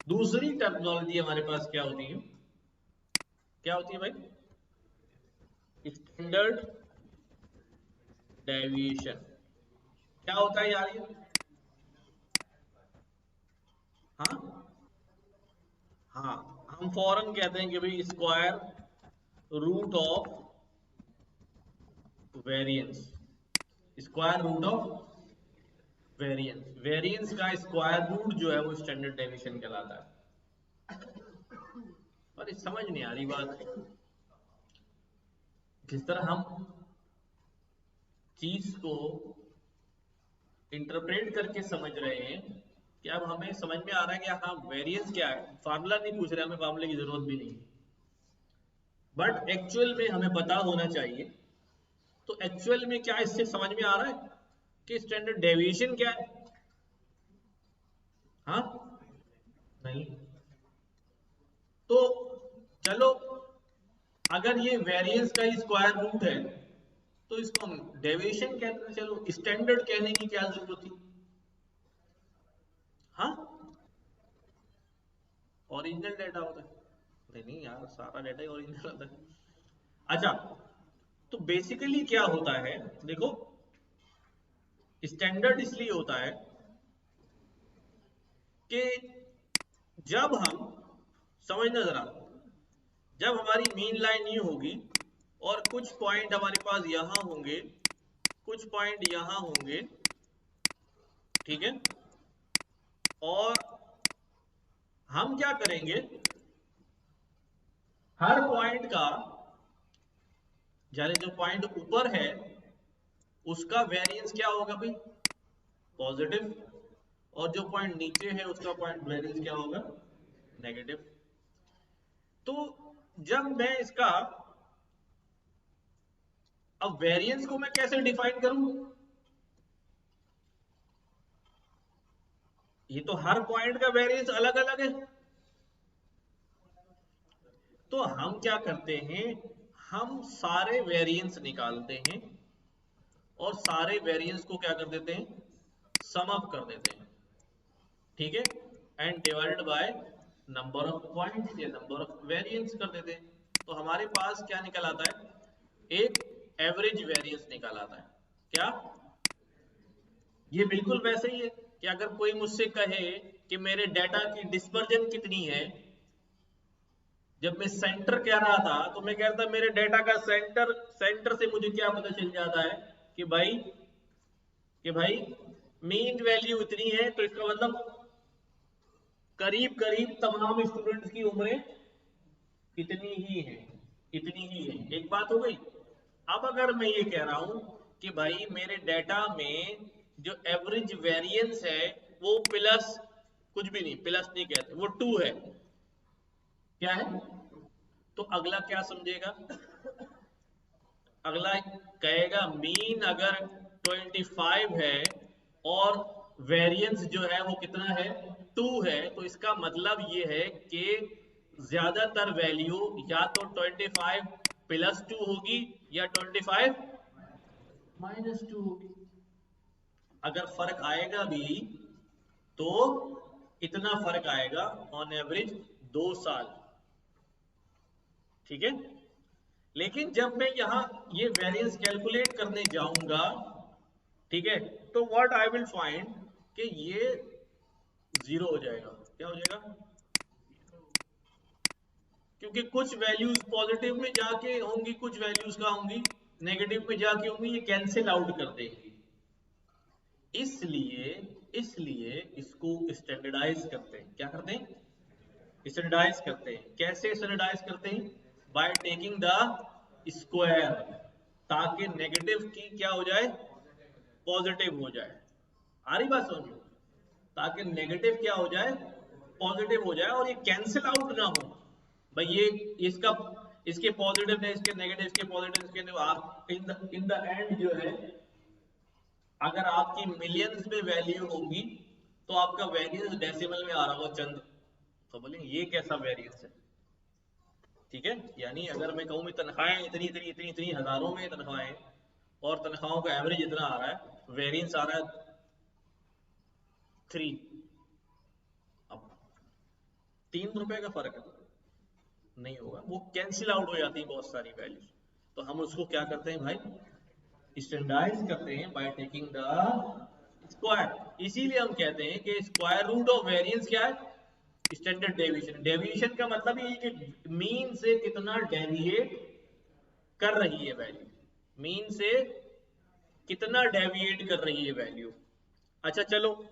Speaker 1: दूसरी टर्मिनोलॉजी हमारे पास क्या होती है, क्या होती है भाई? Standard deviation. क्या होता है यार ये? हाँ हाँ, हम फौरन कहते हैं कि भाई square root of variance, square root of variance, variance का स्क्वायर रूट जो है वो स्टैंडर्ड डेविएशन कहलाता है। पर समझ नहीं आ रही बात, जिस तरह हम चीज को इंटरप्रेट करके समझ रहे हैं कि अब हमें समझ में आ रहा है कि हाँ वेरिएंस क्या है, फार्मूला नहीं पूछ रहे, हमें फार्मूले की जरूरत भी नहीं, बट एक्चुअल में हमें पता होना चाहिए। तो एक्चुअल में क्या इससे समझ में आ रहा है कि स्टैंडर्ड डेविएशन क्या है? हाँ नहीं, तो चलो अगर ये वेरिएंस का ही स्क्वायर रूट है तो इसको हम डेविएशन कहते हैं, चलो स्टैंडर्ड कहने की क्या जरूरत थी? हाँ ओरिजिनल डेटा होता है, नहीं यार सारा डेटा ही ओरिजिनल होता है। अच्छा तो बेसिकली क्या होता है, देखो स्टैंडर्ड इसलिए होता है कि जब हम, समझना जरा, जब हमारी मीन लाइन ये होगी और कुछ पॉइंट हमारे पास यहां होंगे, कुछ पॉइंट यहां होंगे, ठीक है, और हम क्या करेंगे, हर पॉइंट का, यानी जो पॉइंट ऊपर है उसका वेरिएंस क्या होगा भाई, पॉजिटिव, और जो पॉइंट नीचे है उसका पॉइंट वेरिएंस क्या होगा, नेगेटिव। तो जब मैं इसका, अब वेरिएंस को मैं कैसे डिफाइन करूं, ये तो हर पॉइंट का वेरिएंस अलग अलग है। तो हम क्या करते हैं, हम सारे वेरिएंस निकालते हैं और सारे वेरिएंस को क्या कर देते हैं, सम अप कर देते हैं, ठीक है, and divided by number of points या नंबर ऑफ वेरिएंस कर देते हैं। तो हमारे पास क्या निकल आता है, एक एवरेज वेरिएंस निकल आता है। क्या ये बिल्कुल वैसे ही है कि अगर कोई मुझसे कहे कि मेरे डेटा की डिस्पर्जन कितनी है, जब मैं सेंटर कह रहा था तो मैं कह रहा था मेरे डेटा का सेंटर, सेंटर से मुझे क्या पता चल जाता है कि भाई मीन वैल्यू इतनी है, तो इसका मतलब करीब करीब तमाम स्टूडेंट्स की उम्रें इतनी ही है, इतनी ही है। एक बात हो गई। अब अगर मैं ये कह रहा हूं कि भाई मेरे डेटा में जो एवरेज वेरिएंस है वो प्लस, कुछ भी नहीं, प्लस नहीं कहते, वो 2 है, क्या है, तो अगला क्या समझेगा, अगला कहेगा मीन अगर 25 है और वेरिएंस जो है वो कितना है, 2 है, तो इसका मतलब ये है कि ज्यादातर वैल्यू या तो 25 प्लस 2 होगी या 25 माइनस 2 होगी। अगर फर्क आएगा भी तो इतना फर्क आएगा ऑन एवरेज 2 साल, ठीक है। लेकिन जब मैं यहां ये वेरिएंस कैलकुलेट करने जाऊंगा, ठीक है, तो व्हाट आई विल फाइंड कि ये 0 हो जाएगा। क्या हो जाएगा, क्योंकि कुछ वैल्यूज पॉजिटिव में जाके होंगी, कुछ वैल्यूज का होंगी नेगेटिव में जाके होंगी, ये कैंसिल आउट कर देंगी। इसलिए इसलिए इसको स्टैंडर्डाइज करते हैं। क्या करते हैं, स्टैंडर्डाइज करते हैं। कैसे स्टैंडर्डाइज करते हैं, बाय टेकिंग द स्क्वायर, ताकि नेगेटिव की क्या हो जाए, पॉजिटिव हो जाए। आ रही बात समझ में, ताकि नेगेटिव क्या हो जाए, पॉजिटिव हो जाए, और ये कैंसिल आउट ना हो। भाई ये इसका, इसके पॉजिटिव है, इसके नेगेटिव, इसके पॉजिटिव, इसके इन द एंड जो है, अगर आपकी मिलियंस में वैल्यू होगी तो आपका वेरिएंस डेसिमल में आ रहा होगा चंद, तो बोलेंगे ये कैसा वेरिएंस है, ठीक है। यानी अगर मैं कहूँ तनख्वाहें इतनी इतनी इतनी इतनी हजारों में तनख्वाहें और तनख्वाहों का एवरेज इतना आ रहा है, वेरिएंस आ रहा है 3, अब 3 रुपए का फर्क है, नहीं होगा, वो कैंसिल आउट हो जाती है बहुत सारी वैल्यूज। तो हम उसको क्या करते हैं भाई, स्टैंडर्डाइज करते हैं बाय टेकिंग द स्क्वायर। इसीलिए हम कहते हैं कि स्क्वायर रूट ऑफ वेरिएंस क्या है, स्टैंडर्ड डेविएशन, डेविएशन का मतलब ये कि मीन से कितना डेविएट कर रही है वैल्यू, मीन से कितना डेविएट कर रही है वैल्यू। अच्छा चलो,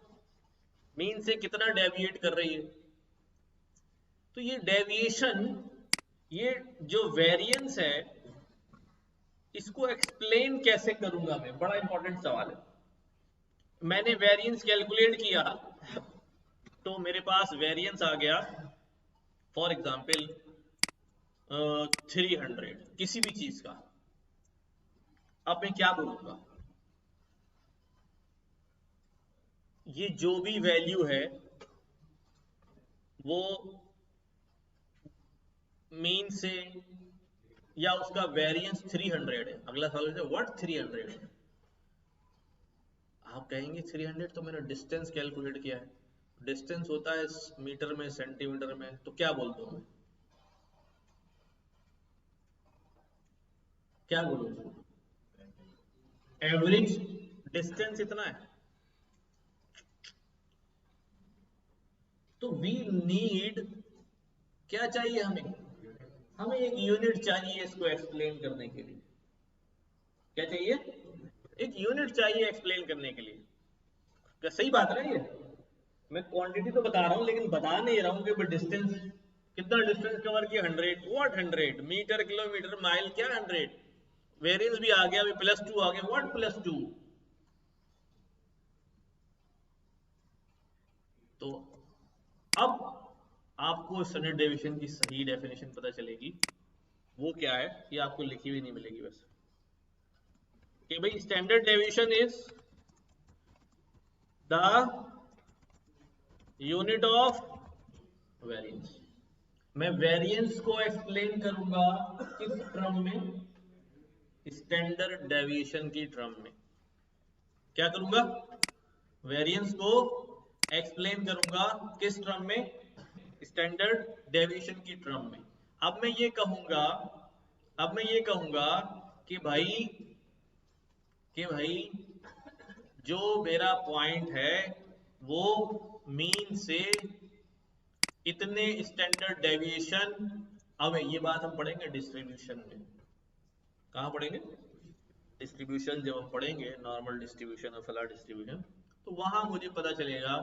Speaker 1: मीन से कितना डेविएट कर रही है, तो ये डेविएशन, ये जो वेरिएंस है, इसको एक्सप्लेन कैसे करूंगा मैं, बड़ा इंपॉर्टेंट सवाल है। मैंने वेरिएंस कैलकुलेट किया तो मेरे पास वेरिएंस आ गया फॉर एग्जाम्पल 300 किसी भी चीज का। अब मैं क्या बोलूंगा, ये जो भी वैल्यू है वो मीन से, या उसका वेरिएंस 300 है। अगला सवाल है व्हाट 300 है, आप कहेंगे 300 तो मैंने डिस्टेंस कैलकुलेट किया है, डिस्टेंस होता है मीटर में सेंटीमीटर में, तो क्या बोल दूं मैं, क्या बोलूं, एवरेज डिस्टेंस इतना है। तो वी नीड, क्या चाहिए हमें, हमें एक यूनिट चाहिए इसको एक्सप्लेन करने के लिए। क्या चाहिए, एक यूनिट चाहिए एक्सप्लेन करने के लिए। क्या सही बात है ये, मैं क्वांटिटी तो बता रहा हूं लेकिन बता नहीं रहा हूं कि डिस्टेंस, कितना डिस्टेंस कवर किया, 100, व्हाट 100 मीटर, किलोमीटर, माइल, क्या 100, वेरिएंस भी आ गया, अभी +2 आ गया, व्हाट +2। तो अब आपको स्टैंडर्ड डेविएशन की सही डेफिनेशन पता चलेगी, वो क्या है ये आपको लिखी हुई नहीं मिलेगी बस, कि भाई standard deviation is the unit of variance. मैं वेरिएंस को एक्सप्लेन करूंगा किस टर्म में, स्टैंडर्ड डेविएशन की टर्म में। क्या करूंगा, वेरिएंस को एक्सप्लेन करूंगा किस टर्म में, स्टैंडर्ड डेविएशन की टर्म में। अब मैं ये कहूंगा, अब मैं ये कहूंगा कि भाई, कि भाई जो मेरा पॉइंट है वो मीन से इतने स्टैंडर्ड डेविएशन, अब ये बात हम पढ़ेंगे डिस्ट्रीब्यूशन में। कहाँ पढ़ेंगे, डिस्ट्रीब्यूशन जब हम पढ़ेंगे, नॉर्मल डिस्ट्रीब्यूशन और फला डिस्ट्रीब्यूशन, तो वहां मुझे पता चलेगा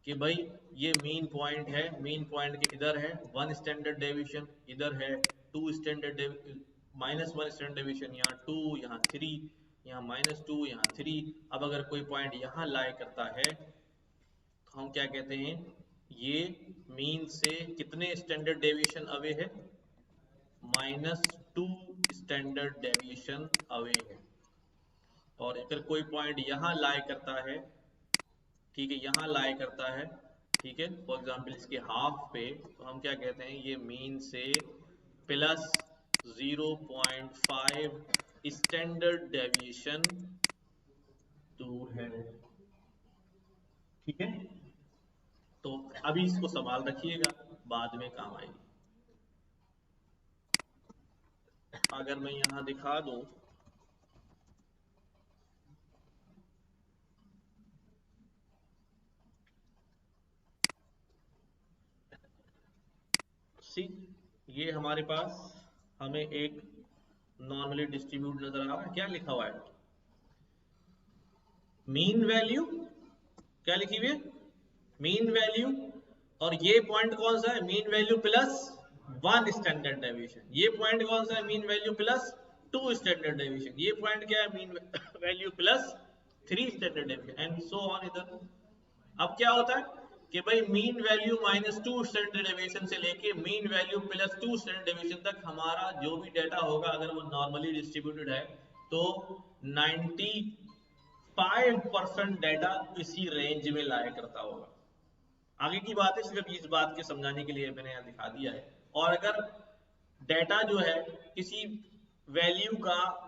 Speaker 1: कि भाई ये मीन पॉइंट है, मीन पॉइंट के इधर है 1 स्टैंडर्ड डेविएशन, इधर है 2 स्टैंडर्ड, -1 स्टैंडर्ड डेविएशन, यहाँ 2, यहाँ 3, यहाँ -2, यहाँ 3। अब अगर कोई पॉइंट यहाँ लाई करता है तो हम क्या कहते हैं, ये मीन से कितने स्टैंडर्ड डेविएशन अवे है, -2 स्टैंडर्ड डेविएशन अवे है। और अगर कोई पॉइंट यहाँ लाई करता है, ठीक है, यहाँ लाई करता है, ठीक है, फॉर एग्जाम्पल इसके हाफ पे, तो हम क्या कहते हैं, ये मीन से +0.5 स्टैंडर्ड डेविएशन दूर है। ठीक है, तो अभी इसको संभाल रखिएगा, बाद में काम आएगी। अगर मैं यहां दिखा दूं, सी, ये हमारे पास हमें एक नॉर्मली डिस्ट्रीब्यूट नजर आ रहा है, क्या लिखा हुआ है, मीन वैल्यू, क्या लिखी हुई है, मीन वैल्यू, और ये पॉइंट कौन सा है, मीन वैल्यू +1 स्टैंडर्ड डेविएशन, ये पॉइंट कौन सा है, मीन वैल्यू +2 स्टैंडर्ड डेविएशन, ये पॉइंट क्या है, mean value +3 standard deviation, and so on इधर। अब क्या होता है कि भाई मीन वैल्यू -2 स्टैंडर्ड डेविएशन से लेके मीन वैल्यू +2 स्टैंडर्ड डेविएशन तक हमारा जो भी डाटा होगा, अगर वो नॉर्मली डिस्ट्रीब्यूटेड है, तो 95% डाटा इसी रेंज में लाया करता होगा। आगे की बात है, सिर्फ इस बात के समझाने के लिए मैंने यहाँ दिखा दिया है। और अगर डाटा जो है किसी वैल्यू का,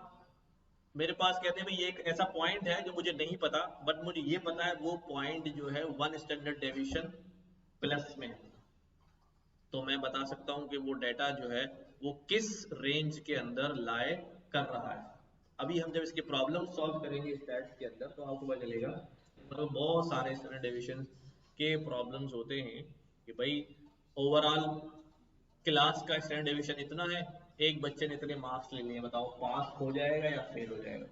Speaker 1: मेरे पास कहते हैं भाई ये एक ऐसा पॉइंट है जो मुझे नहीं पता, बट मुझे ये पता है वो पॉइंट जो है 1 स्टैंडर्ड डेविएशन प्लस में है, तो मैं बता सकता हूँ कि वो डाटा जो है वो किस रेंज के अंदर लाए कर रहा है। अभी हम जब इसके प्रॉब्लम सॉल्व करेंगे स्टैट्स के अंदर, तो आपको पता चलेगा, मतलब बहुत सारे स्टैंडर्ड डेविएशन के प्रॉब्लम्स होते हैं कि भाई ओवरऑल क्लास का स्टैंडर्ड डेविएशन इतना है, एक बच्चे ने इतने मार्क्स ले लिए, बताओ पास हो जाएगा या फेल हो जाएगा?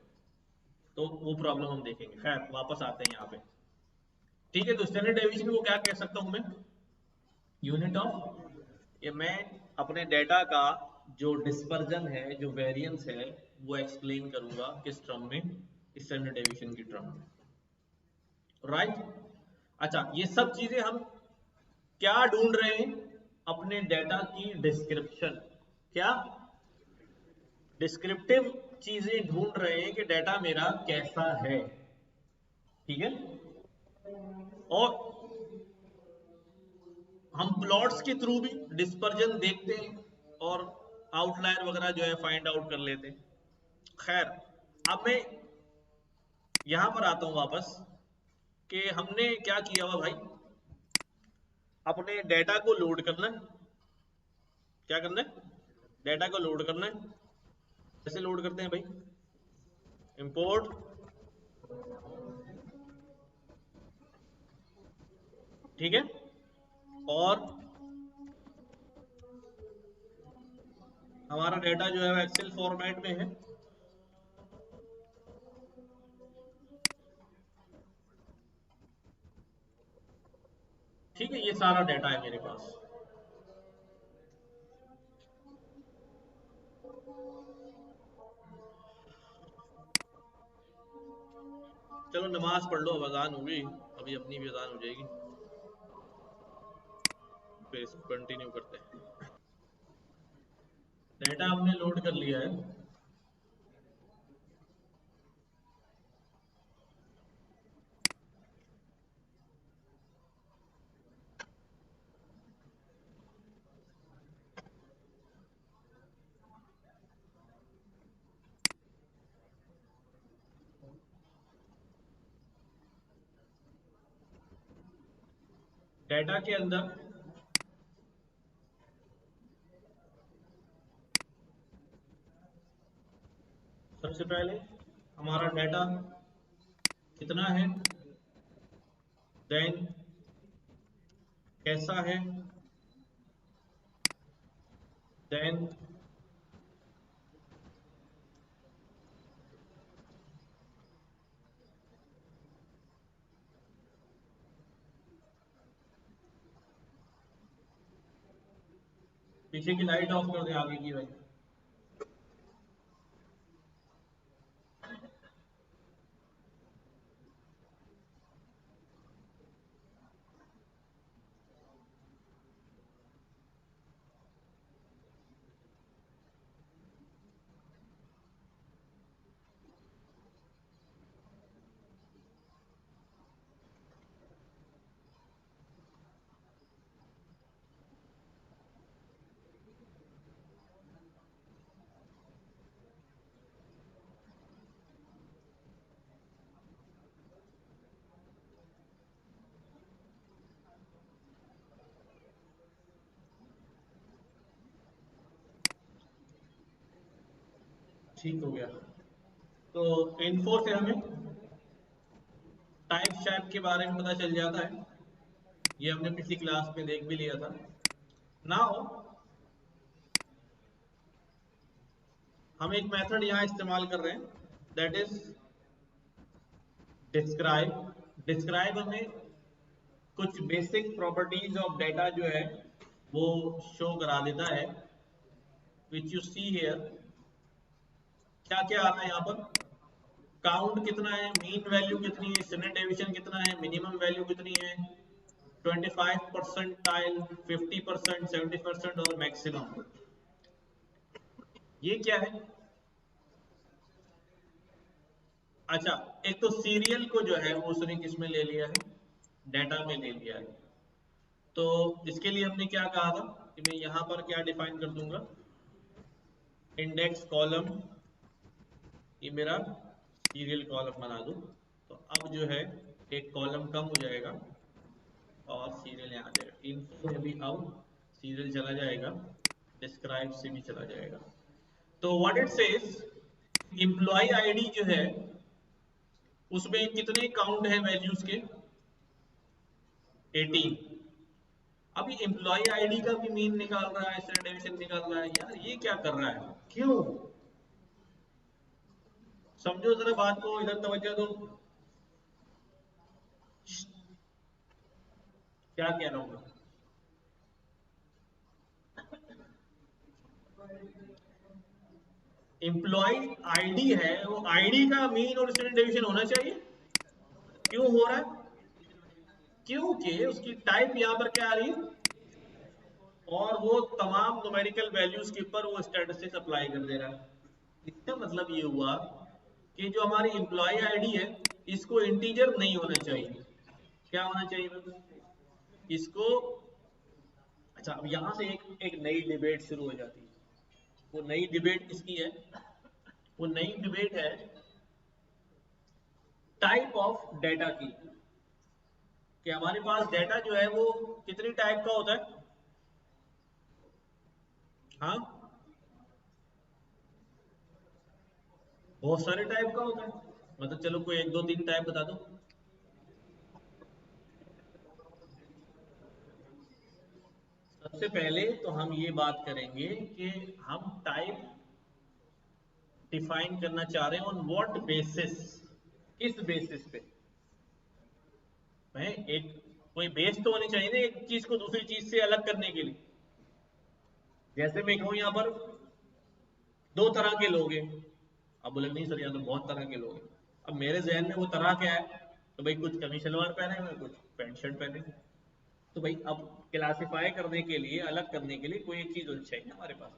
Speaker 1: तो वो प्रॉब्लम हम देखेंगे। खैर वापस आते हैं यहाँ पे। ठीक है, तो स्टैंडर्ड डेविएशन को क्या कह सकता हूँ मैं? यूनिट ऑफ, ये मैं अपने डेटा का जो डिस्पर्जन है, जो वेरिएंस है, वो एक्सप्लेन करूंगा किस टर्म में? स्टैंडर्ड डेविएशन की टर्म में, राइट? अच्छा, ये सब चीजें हम क्या ढूंढ रहे हैं? अपने डेटा की डिस्क्रिप्शन। क्या? डिस्क्रिप्टिव चीजें ढूंढ रहे हैं कि डेटा मेरा कैसा है। ठीक है, और हम प्लॉट्स के थ्रू भी डिस्पर्जन देखते हैं और आउटलायर वगैरह जो है फाइंड आउट कर लेते हैं। खैर, अब मैं यहां पर आता हूं वापस कि हमने क्या किया हुआ भाई, अपने डेटा को लोड करना है। क्या करना है? डेटा को लोड करना है। कैसे लोड करते हैं भाई? इंपोर्ट, ठीक है, और हमारा डेटा जो है एक्सेल फॉर्मेट में है। ठीक है, ये सारा डेटा है मेरे पास। चलो नमाज पढ़ लो, अब अजान होगी, अभी अपनी भी अजान हो जाएगी, फिर इसको कंटिन्यू करते हैं। डेटा हमने लोड कर लिया है। डेटा के अंदर सबसे पहले हमारा डेटा कितना है, देन कैसा है, देन पीछे की लाइट ऑफ कर दे आगे की भाई। ठीक हो गया। तो इन्फो से हमें टाइप शैप के बारे में पता चल जाता है, ये हमने पिछली क्लास में देख भी लिया था। नाउ हम एक मेथड यहाँ इस्तेमाल कर रहे हैं, दैट इज डिस्क्राइब। डिस्क्राइब हमें कुछ बेसिक प्रॉपर्टीज ऑफ डेटा जो है वो शो करा देता है, विच यू सी हियर। क्या क्या आ रहा है यहाँ पर? काउंट कितना है, मीन वैल्यू कितनी है, स्टैंडर्ड डेविएशन कितना है, मिनिमम वैल्यू कितनी है, 25%, 50%, 70% और मैक्सिमम। ये क्या है? अच्छा, एक तो सीरियल को जो है वो उसने किस में ले लिया है? डेटा में ले लिया है। तो इसके लिए हमने क्या कहा था कि मैं यहां पर क्या डिफाइन कर दूंगा? इंडेक्स कॉलम, ये मेरा सीरियल कॉलम बना दूं, तो अब जो है एक कॉलम कम हो जाएगा और सीरियल यहाँ आ जाएगा। इन्फो में भी अब सीरियल चला जाएगा, डिस्क्राइब से भी चला जाएगा। तो what it says, employ ID जो है उसमें कितने काउंट है वैल्यूज के? 18। अब ये एम्प्लॉय आईडी का भी मीन निकाल रहा है, स्टैंडर्ड डेविएशन निकाल रहा है। यार ये क्या कर रहा है, क्यों? समझो जरा बात को, इधर तवज्जो दो। क्या कह रहा हूं मैं? एम्प्लॉय आईडी है, वो आईडी का मीन और स्टैंडर्ड डेविएशन होना चाहिए। क्यों हो रहा है? क्योंकि उसकी टाइप यहां पर क्या आ रही है, और वो तमाम न्यूमेरिकल वैल्यूज के ऊपर वो स्टैटिस्टिक्स अप्लाई कर दे रहा है। इसका मतलब ये हुआ कि जो हमारी एम्प्लॉय आईडी है, इसको इंटीजर नहीं होना चाहिए। क्या होना चाहिए इसको? अच्छा, अब यहां से एक नई डिबेट शुरू हो जाती है। वो नई डिबेट किसकी है? वो नई डिबेट है टाइप ऑफ डेटा की, कि हमारे पास डेटा जो है वो कितनी टाइप का होता है। हाँ, बहुत सारे टाइप का होता है। मतलब चलो कोई एक दो तीन टाइप बता दो। सबसे पहले तो हम ये बात करेंगे कि हम टाइप डिफाइन करना चाह रहे हैं ऑन व्हाट बेसिस, किस बेसिस पे है। एक कोई बेस तो होनी चाहिए ना एक चीज को दूसरी चीज से अलग करने के लिए। जैसे मैं कहूं यहां पर दो तरह के लोग हैं, अब बोले नहीं सर यहाँ तो बहुत तरह के लोग हैं। अब मेरे जहन में वो तरह क्या है, तो भाई कुछ कमी सलवार पहने हुए, कुछ पैंट शर्ट पहने हुए। तो भाई अब क्लासिफाई करने के लिए, अलग करने के लिए कोई एक चीज होनी चाहिए ना हमारे पास।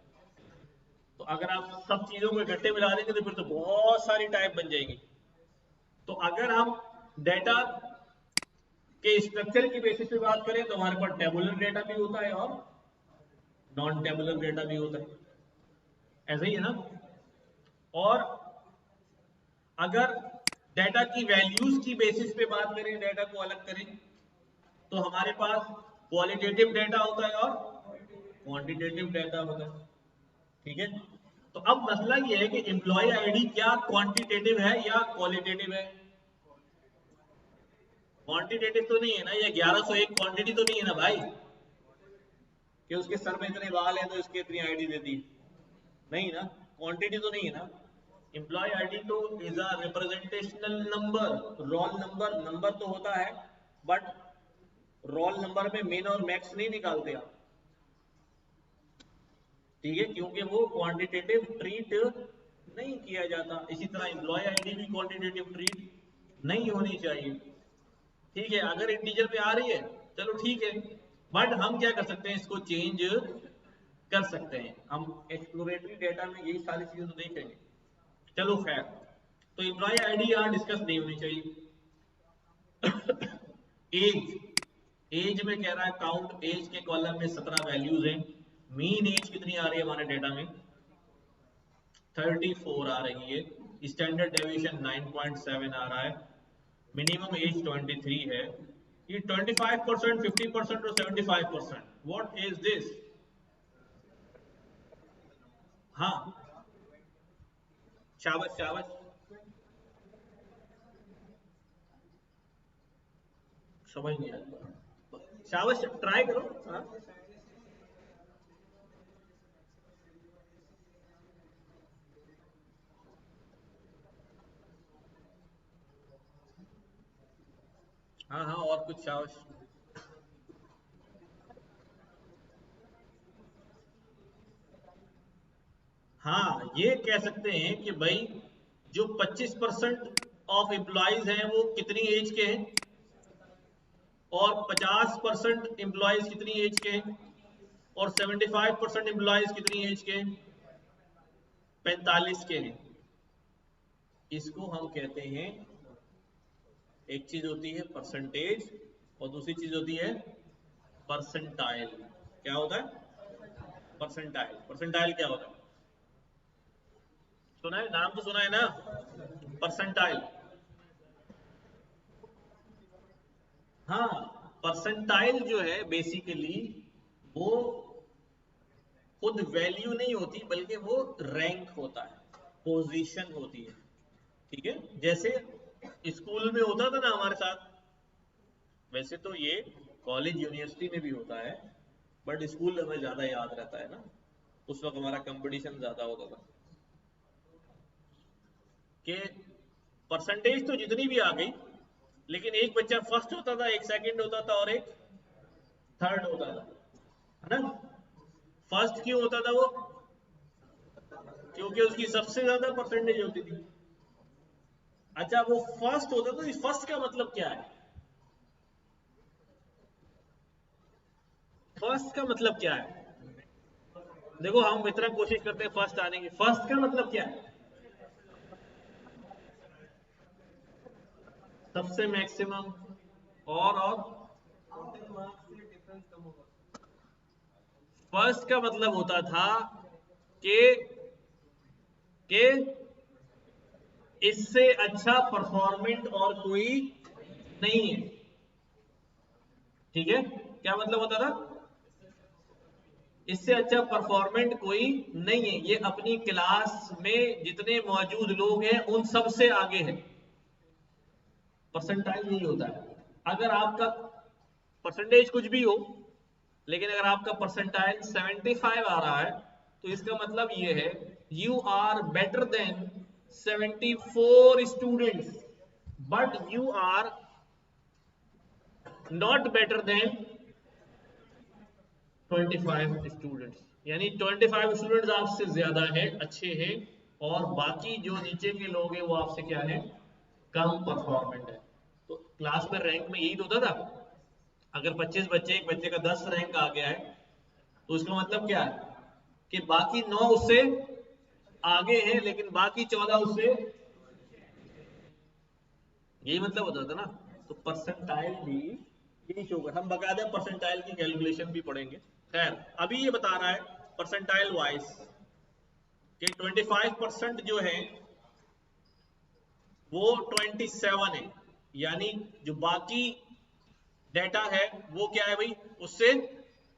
Speaker 1: तो अगर आप सब चीजों को इकट्ठे मिला देंगे तो फिर तो बहुत सारी टाइप बन जाएगी। तो अगर हम डेटा के स्ट्रक्चर की बेसिस पे बात करें तो हमारे पास टेबुलर डेटा भी होता है और नॉन टेबुलर डेटा भी होता है, ऐसा ही है ना। और अगर डेटा की वैल्यूज की बेसिस पे बात करें, डेटा को अलग करें, तो हमारे पास क्वालिटेटिव डेटा होता है और क्वांटिटेटिव डेटा होता है। ठीक है, तो अब मसला ये है कि एम्प्लॉय आईडी क्या क्वांटिटेटिव है या क्वालिटेटिव है? क्वांटिटेटिव तो नहीं है ना, ये 1101 क्वांटिटी तो नहीं है ना भाई, कि उसके सर में इतने बाल हैं तो इसकी इतनी आईडी दे दी। नहीं ना, क्वांटिटी तो नहीं है ना। एम्प्लॉय आईडी तो is a representational number, roll number, number तो होता है, बट रोल नंबर में मिन और मैक्स नहीं निकालते आप। ठीक है, क्योंकि वो क्वांटिटेटिव ट्रीट नहीं किया जाता। इसी तरह एम्प्लॉय आईडी भी क्वांटिटेटिव ट्रीट नहीं होनी चाहिए। ठीक है, अगर इंटीजर पे आ रही है चलो ठीक है, बट हम क्या कर सकते हैं, इसको चेंज कर सकते हैं। हम एक्सप्लोरेटरी डेटा में यही सारी चीजें तो देखेंगे। चलो खैर, तो एम्प्लॉय आईडी यहाँ डिस्कस नहीं होनी चाहिए। एज, एज में कह रहा है काउंट एज के कॉलम में 17 वैल्यूज हैं। मीन एज कितनी आ रही है हमारे डेटा में? 34 आ रही है। स्टैंडर्ड डेविएशन 9.7 आ रहा है। मिनिमम एज 23 है। ये 25%, 50% और 75%, व्हाट इज दिस? हाँ, शाबाश शाबाश, समझ नहीं आया, शाबाश ट्राई करो। हाँ हाँ हाँ, और कुछ शाबाश। हाँ, ये कह सकते हैं कि भाई जो 25% ऑफ एम्प्लॉयज हैं वो कितनी एज के हैं, और 50% एम्प्लॉयज कितनी एज के हैं, और 75% एम्प्लॉयज कितनी एज के हैं? 45 के हैं। इसको हम कहते हैं, एक चीज होती है परसेंटेज और दूसरी चीज होती है परसेंटाइल। क्या होता है परसेंटाइल? परसेंटाइल क्या होता है? सुना है, नाम तो सुना है ना, परसेंटाइल। हाँ, परसेंटाइल जो है बेसिकली वो खुद वैल्यू नहीं होती, बल्कि वो रैंक होता है, पोजीशन होती है। ठीक है, जैसे स्कूल में होता था ना हमारे साथ, वैसे तो ये कॉलेज यूनिवर्सिटी में भी होता है, बट स्कूल हमें ज्यादा याद रहता है ना, उस वक्त हमारा कंपटीशन ज्यादा होता था कि परसेंटेज तो जितनी भी आ गई, लेकिन एक बच्चा फर्स्ट होता था, एक सेकंड होता था और एक थर्ड होता था, है ना। फर्स्ट क्यों होता था वो? क्योंकि उसकी सबसे ज्यादा परसेंटेज होती थी। अच्छा, वो फर्स्ट होता था, तो फर्स्ट का मतलब क्या है? फर्स्ट का मतलब क्या है? देखो हम इतना कोशिश करते हैं फर्स्ट आने की, फर्स्ट का मतलब क्या है? सबसे मैक्सिमम और फर्स्ट का मतलब होता था कि कि इससे अच्छा परफॉर्मेंट और कोई नहीं है। ठीक है, क्या मतलब होता था? इससे अच्छा परफॉर्मेंट कोई नहीं है, ये अपनी क्लास में जितने मौजूद लोग हैं उन सब से आगे है। परसेंटाइल यही होता है। अगर आपका परसेंटेज कुछ भी हो, लेकिन अगर आपका परसेंटाइल 75 आ रहा है, तो इसका मतलब ये है you are better than 74 students, but you are not better than 25 students. यानी 25 स्टूडेंट्स आपसे ज्यादा है, अच्छे हैं, और बाकी जो नीचे के लोग हैं वो आपसे क्या है? कम परफॉर्मेंट है। तो क्लास में रैंक में यही तो होता था। अगर 25 बच्चे, एक बच्चे का 10 रैंक आ गया है, तो उसका मतलब क्या है कि बाकी 9 उससे आगे हैं, लेकिन बाकी 14 उससे, यही मतलब होता था ना। तो परसेंटाइल भी यही शो कर, हम बकायदा परसेंटाइल की कैलकुलेशन भी पढ़ेंगे। खैर, अभी ये बता रहा है परसेंटाइल वाइज कि 25% जो है वो 27 है, यानी जो बाकी डेटा है वो क्या है भाई, उससे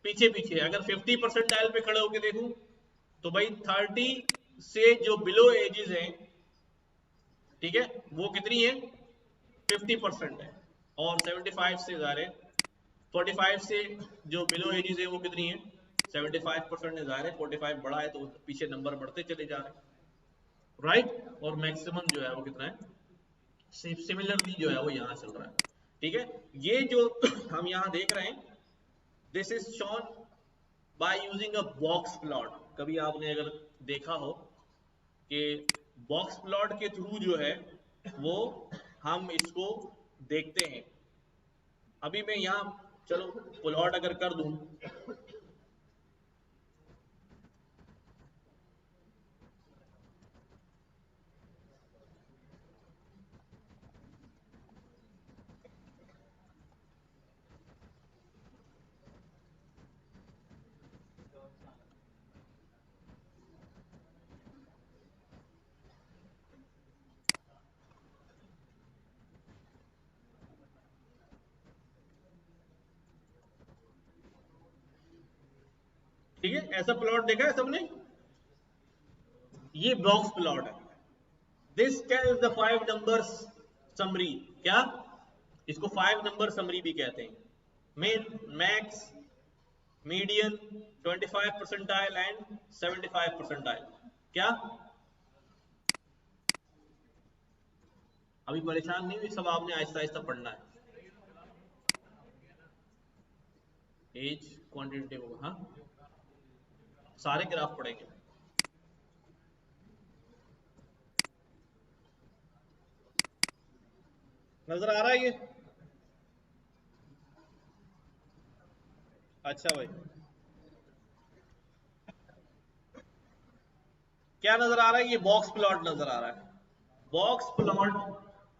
Speaker 1: पीछे पीछे। अगर 50 परसेंटाइल पे खड़े होकर देखूं, तो भाई 30 से जो बिलो एजेस हैं, ठीक है, वो कितनी है? 50% है। और 75 से ज़ाहिर है, 45 से जो बिलो एजेस है वो कितनी है? 75% है। ज़ाहिर है 45 बड़ा है तो पीछे नंबर बढ़ते चले जा रहे हैं, राइट। और मैक्सिमम जो है वो कितना है? सिमिलरली जो है वो यहाँ चल रहा है। ठीक है, ये जो हम यहाँ देख रहे हैं, this is shown by using a box plot. कभी आपने अगर देखा हो कि बॉक्स प्लॉट के थ्रू जो है वो हम इसको देखते हैं। अभी मैं यहाँ चलो प्लॉट अगर कर दूं, ठीक है, ऐसा प्लॉट देखा है सबने? ये बॉक्स प्लॉट है। This tells the 5 numbers summary. क्या? इसको 5 नंबर समरी भी कहते हैं। Main, max, median, 25 percentile and 75 percentile. क्या अभी परेशान नहीं हुई? सब आपने आहिस्ता आहिस्ता पढ़ना है। एज क्वांटिटेटिव होगा, हाँ, सारे ग्राफ पढ़ेंगे। नजर आ रहा है ये? अच्छा भाई, क्या नजर आ रहा है? ये बॉक्स प्लॉट नजर आ रहा है। बॉक्स प्लॉट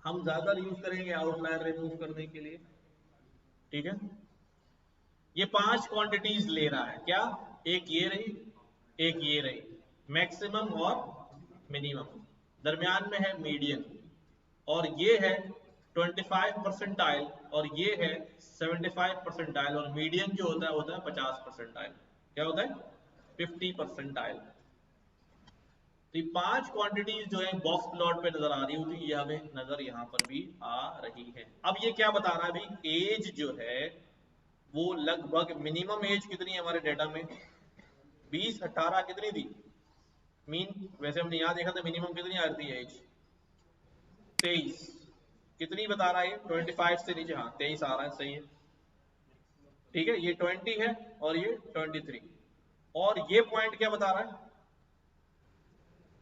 Speaker 1: हम ज्यादा यूज करेंगे आउटलायर रिमूव करने के लिए। ठीक है, ये 5 क्वांटिटीज ले रहा है। क्या? एक ये रही, एक ये रही, मैक्सिमम और मिनिमम। दरमियान में है मीडियन, और ये है 25 परसेंटाइल, और ये है 75 परसेंटाइल। और मीडियन जो होता है 50 परसेंटाइल। क्या होता है? 50 परसेंटाइल। तो ये 5 क्वांटिटीज जो है बॉक्स प्लॉट पे नजर आ रही होती, ये हमें नजर यहाँ पर भी आ रही है। अब ये क्या बता रहा है भाई? एज जो है वो लगभग मिनिमम एज कितनी है हमारे डेटा में, 20, 18 कितनी थी मीन, वैसे हमने यहाँ देखा था मिनिमम कितनी आ रही है एज, 23, कितनी बता रहा है ये 25 से नीचे, हाँ 23 आ रहा है, सही है, ठीक है, ये 20 है और ये 23, और ये पॉइंट क्या बता रहा है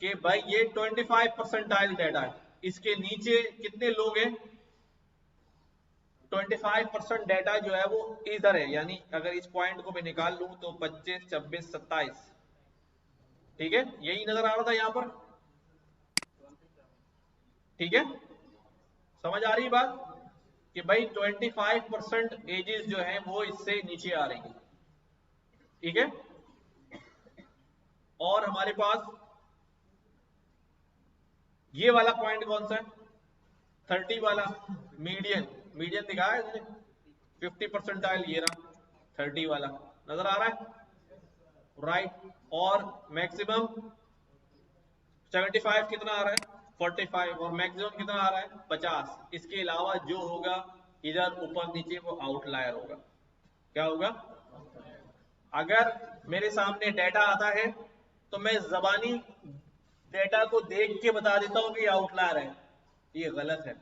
Speaker 1: कि भाई ये 25 परसेंटाइल डेटा है, इसके नीचे कितने लोग हैं, 25% डेटा जो है वो इधर है, यानी अगर इस पॉइंट को मैं निकाल लूं तो 25, 26, 27, ठीक है, यही नजर आ रहा था यहां पर, ठीक है, समझ आ रही बात कि भाई 25% एजेस जो है वो इससे नीचे आ रही है, ठीक है, और हमारे पास ये वाला पॉइंट कौन सा है, 30 वाला, मीडियन, मीडियन दिखाया है इसने, 50% ये रहा 30 वाला, नजर आ रहा है, राइट, और मैक्सिमम 75 कितना आ रहा है, 45, और मैक्सिमम कितना आ रहा है 50, इसके अलावा जो होगा इधर ऊपर नीचे वो आउटलायर होगा, क्या होगा, अगर मेरे सामने डेटा आता है तो मैं जबानी डेटा को देख के बता देता हूं कि आउटलायर है, ये गलत है,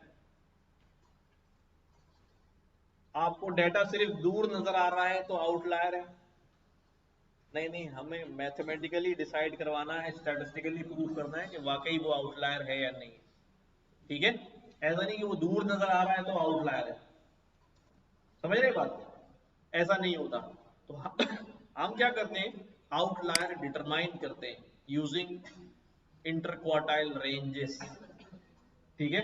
Speaker 1: आपको डेटा सिर्फ दूर नजर आ रहा है तो आउटलायर है, नहीं नहीं, हमें मैथमेटिकली डिसाइड करवाना है, स्टैटिस्टिकली प्रूव करना है कि वाकई वो आउटलायर है या नहीं, ठीक है, ऐसा नहीं कि वो दूर नजर आ रहा है तो आउटलायर है, समझ रहे बात, ऐसा नहीं होता, तो हम क्या करते हैं, आउटलायर डिटरमाइन करते हैं यूजिंग इंटरक्वार्टाइल रेंजेस, ठीक है,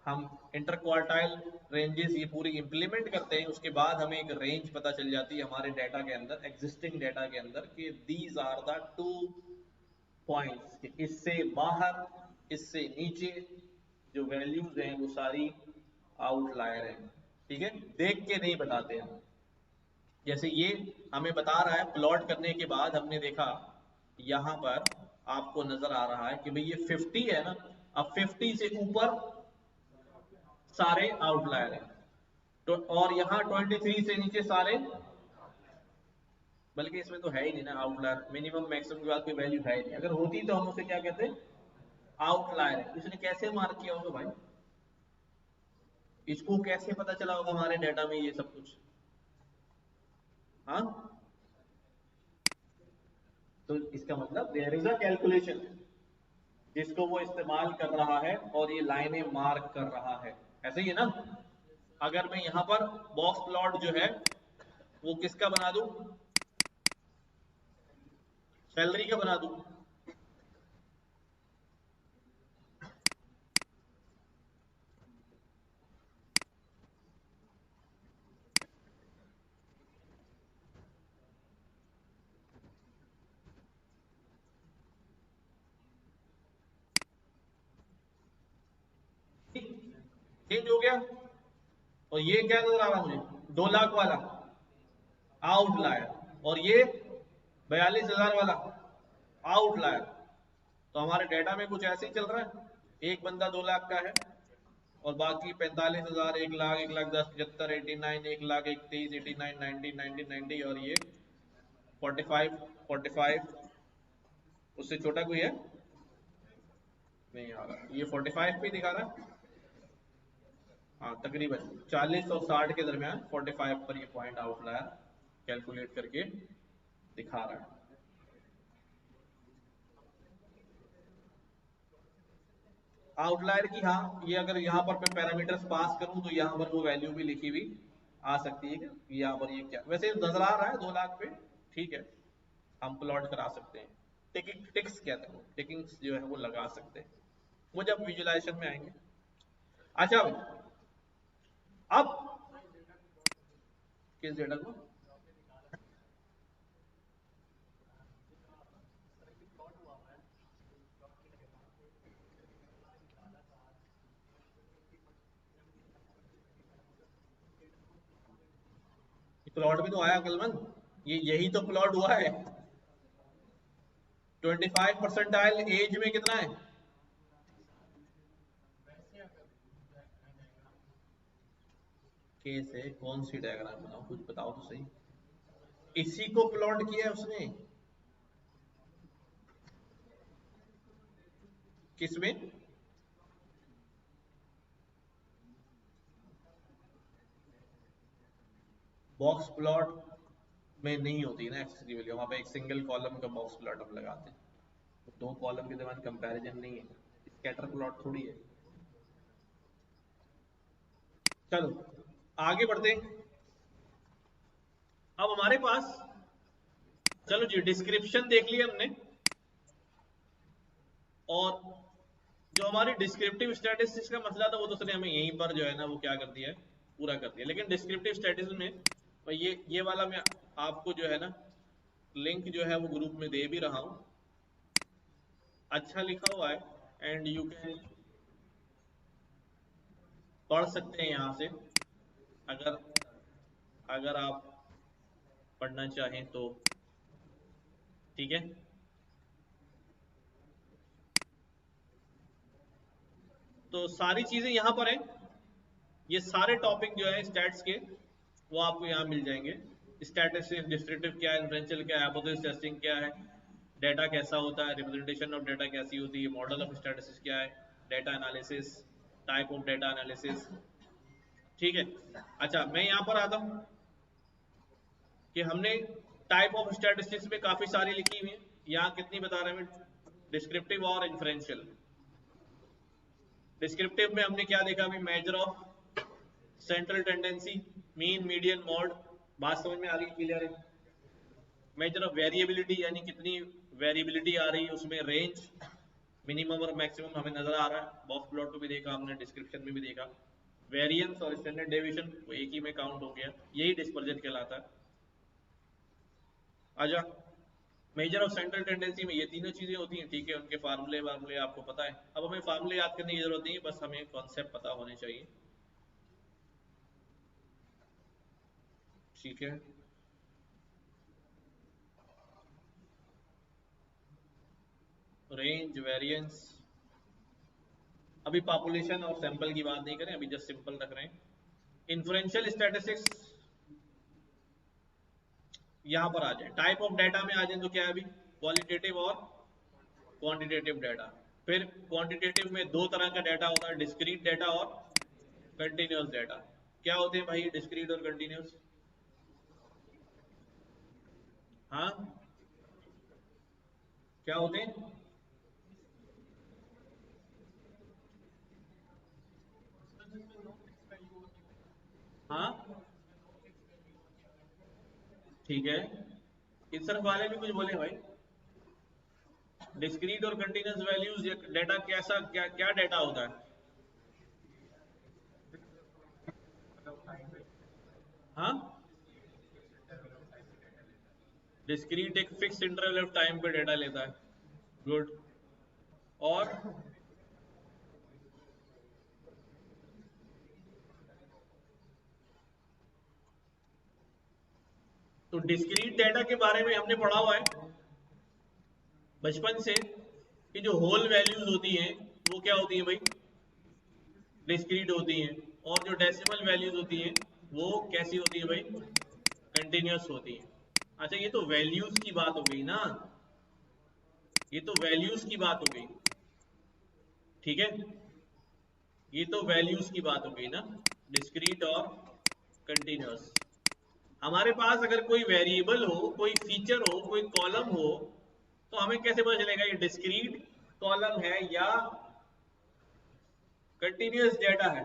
Speaker 1: हम इंटरक्वार्टाइल रेंजेस ये पूरी इंप्लीमेंट करते हैं, उसके बाद हमें एक रेंज पता चल जाती है हमारे डेटा के अंदर, एग्जिस्टिंग डेटा के अंदर, कि दीज आर द 2 पॉइंट्स, कि इससे बाहर इससे नीचे जो वैल्यूज हैं वो सारी आउटलायर हैं, ठीक है, देख के नहीं बताते हम, जैसे ये हमें बता रहा है, प्लॉट करने के बाद हमने देखा यहां पर आपको नजर आ रहा है कि भाई ये 50 है ना, अब 50 से ऊपर सारे आउटलायर हैं, तो और यहाँ 23 से नीचे सारे, बल्कि इसमें तो है ही नहीं ना आउटलायर, मिनिमम मैक्सिमम के बाद कोई वैल्यू है ही नहीं, अगर होती तो हम उसे क्या कहते हैं, आउटलायर, इसने कैसे मार्क किया होगा भाई, इसको कैसे पता चला होगा हमारे डेटा में ये सब कुछ, हाँ, तो इसका मतलब देयर इज अ कैलकुलेशन जिसको वो इस्तेमाल कर रहा है और ये लाइनें मार्क कर रहा है, ऐसे ही है ना, अगर मैं यहाँ पर बॉक्स प्लॉट जो है वो किसका बना दूं, सैलरी का बना दूं, चेंज हो गया, और ये क्या नजर आ रहा मुझे, 2 लाख वाला आउटलायर, और ये 42,000 वाला आउटलायर, तो हमारे डेटा में कुछ ऐसे ही चल रहा है, एक बंदा 2 लाख का है और बाकी 45,000, 1 लाख, 1,10,, 75, 89, 1,31, 89, 90, 90, 90, और ये 45, 45, उससे छोटा कोई है नहीं आ रहा, ये 45 पे दिखा रहा है, हाँ तकरीबन 40 और 60 के दरमियान 45 पर ये पॉइंट आउटलायर कैलकुलेट करके दिखा रहा है, आउटलायर की, हाँ ये अगर यहाँ पर मैं पैरामीटर्स पास करूं तो यहाँ पर वो वैल्यू भी लिखी हुई आ सकती है कि यहाँ पर ये क्या, वैसे नजर आ रहा है 2 लाख पे, ठीक है, हम प्लॉट करा सकते हैं, टिकिंग टिक्स कहते हैं, टिकिंग्स जो है वो लगा सकते हैं, वो जब विजुलाइजेशन में आएंगे, अच्छा अब किस डेटा को, प्लॉट भी तो आया कलमन, ये यही तो प्लॉट हुआ है, 25% एज में कितना है, केस है, कौन सी डायग्राम बनाओ, कुछ बताओ तो सही। इसी को प्लॉट किया है उसने, किसमें? बॉक्स प्लॉट में नहीं होती ना एक्सेस की वैल्यू, वहां पे एक सिंगल कॉलम का बॉक्स प्लॉट हम लगाते हैं, तो दो कॉलम के दरमियान कंपैरिजन नहीं है, स्कैटर प्लॉट थोड़ी है। चलो आगे बढ़ते हैं। अब हमारे पास, चलो जी डिस्क्रिप्शन देख लिया हमने, और जो हमारी डिस्क्रिप्टिव स्टैटिस्टिक्स का मसला था वो तो उसने हमें यहीं पर जो है ना वो क्या कर दिया है, पूरा कर दिया। लेकिन डिस्क्रिप्टिव स्टैटिस्टिक्स में भाई ये वाला मैं आपको जो है ना लिंक जो है वो ग्रुप में दे भी रहा हूँ, अच्छा लिखा हुआ है एंड यू कैन पढ़ सकते हैं यहाँ से, अगर अगर आप पढ़ना चाहें तो, ठीक है। तो सारी चीजें यहाँ पर हैं, ये सारे टॉपिक जो है स्टैट्स के वो आपको यहाँ मिल जाएंगे। स्टैटिस्टिक्स, डिस्क्रिप्टिव क्या है, इन्फ्रेंशियल क्या है, हाइपोथेसिस टेस्टिंग क्या है, डेटा कैसा होता है, रिप्रेजेंटेशन ऑफ डेटा कैसी होती है, मॉडल ऑफ स्टैटिस्टिक्स क्या है, data analysis, type of data analysis, ठीक है। अच्छा मैं यहाँ पर आता हूँ कि हमने टाइप ऑफ स्टैटिस्टिक्स में काफी सारी लिखी हुई है, यहाँ कितनी बता रहे हैं, डिस्क्रिप्टिव और इन्फ्रेंशियल। डिस्क्रिप्टिव में हमने क्या देखा अभी, measure of central tendency, mean median mode, बात समझ में आ रही, क्लियर है। मेजर ऑफ वेरिएबिलिटी यानी कितनी वेरिएबिलिटी आ रही है उसमें, रेंज, मिनिमम और मैक्सिमम हमें नजर आ रहा है, बॉक्स प्लॉट में भी देखा हमने, डिस्क्रिप्शन में भी देखा। वेरिएंस और स्टैंडर्ड डेविएशन वो एक ही में काउंट हो गया, यही डिस्पर्जन कहलाता है। आजा, मेजर ऑफ सेंट्रल टेंडेंसी में ये तीनों चीजें होती हैं, ठीक है, उनके फार्मूले वार्मूले आपको पता है। अब हमें फार्मूले याद करने की जरूरत नहीं है, बस हमें कॉन्सेप्ट पता होने चाहिए, ठीक है। रेंज, वेरिएंस, अभी पॉपुलेशन और सैंपल की बात नहीं करें, अभी जस्ट सिंपल रख रहे हैं। इन्फ्लुएंशियल स्टैटिस्टिक्स यहां पर आ जाए, टाइप ऑफ डाटा में आ जाए तो क्या है अभी, क्वालिटेटिव और क्वांटिटेटिव डाटा। फिर क्वांटिटेटिव में दो तरह का डाटा होता है, डिस्क्रीट डाटा और कंटिन्यूअस डाटा। क्या होते हैं भाई डिस्क्रीट और कंटिन्यूअस? हाँ क्या होते हैं? हाँ ठीक है, इस तरफ वाले भी कुछ बोले भाई। डिस्क्रीट और कंटिन्यूअस वैल्यूज डाटा कैसा, क्या क्या डाटा होता है? हाँ, डिस्क्रीट एक फिक्स इंटरवल ऑफ टाइम पे डाटा लेता है, गुड। और तो डिस्क्रीट डाटा के बारे में हमने पढ़ा हुआ है बचपन से कि जो होल वैल्यूज होती हैं वो क्या होती हैं भाई, डिस्क्रीट होती हैं, और जो डेसिमल वैल्यूज होती हैं वो कैसी होती है भाई, कंटिन्यूअस होती हैं। अच्छा ये तो वैल्यूज की बात हो गई ना, ये तो वैल्यूज की बात हो गई, ठीक है, ये तो वैल्यूज की बात हो गई ना, डिस्क्रीट और कंटिन्यूअस। हमारे पास अगर कोई वेरिएबल हो, कोई फीचर हो, कोई कॉलम हो, तो हमें कैसे पता चलेगा ये डिस्क्रीट कॉलम है या कंटिन्यूअस डाटा है?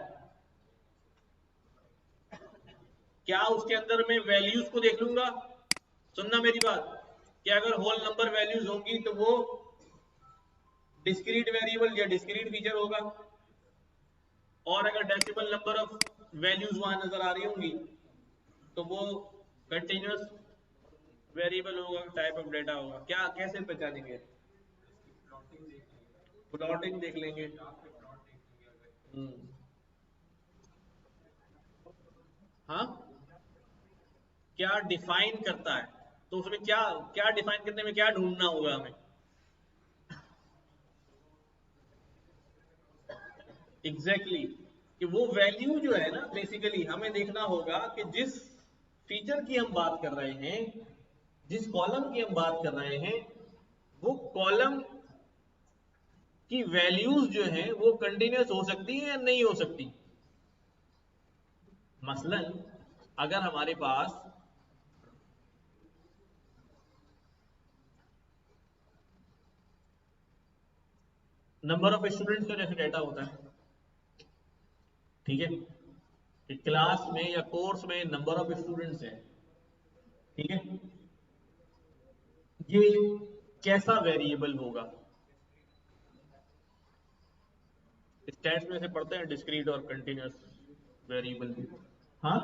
Speaker 1: क्या उसके अंदर मैं वैल्यूज को देख लूंगा? सुनना मेरी बात, कि अगर होल नंबर वैल्यूज होंगी तो वो डिस्क्रीट वेरिएबल या डिस्क्रीट फीचर होगा, और अगर डेसिमल नंबर ऑफ वैल्यूज वहां नजर आ रही होंगी तो वो कंटिन्यूअस वेरिएबल होगा, टाइप ऑफ डेटा होगा। क्या कैसे पहचानेंगे? प्लॉटिंग देख लेंगे। हम्म, हाँ, क्या डिफाइन करता है, तो उसमें क्या क्या डिफाइन करने में क्या ढूंढना होगा हमें? एग्जैक्टली exactly, कि वो वैल्यू जो है ना, बेसिकली हमें देखना होगा कि जिस फीचर की हम बात कर रहे हैं, जिस कॉलम की हम बात कर रहे हैं, वो कॉलम की वैल्यूज जो है वो कंटिन्यूस हो सकती है या नहीं हो सकती। मसलन अगर हमारे पास नंबर ऑफ स्टूडेंट्स का जैसे डेटा होता है, ठीक है, कि क्लास में या कोर्स में नंबर ऑफ स्टूडेंट्स है, ठीक है, ये कैसा वेरिएबल होगा। स्टैट्स में से पढ़ते हैं डिस्क्रीट और कंटिन्यूस वेरिएबल। हाँ,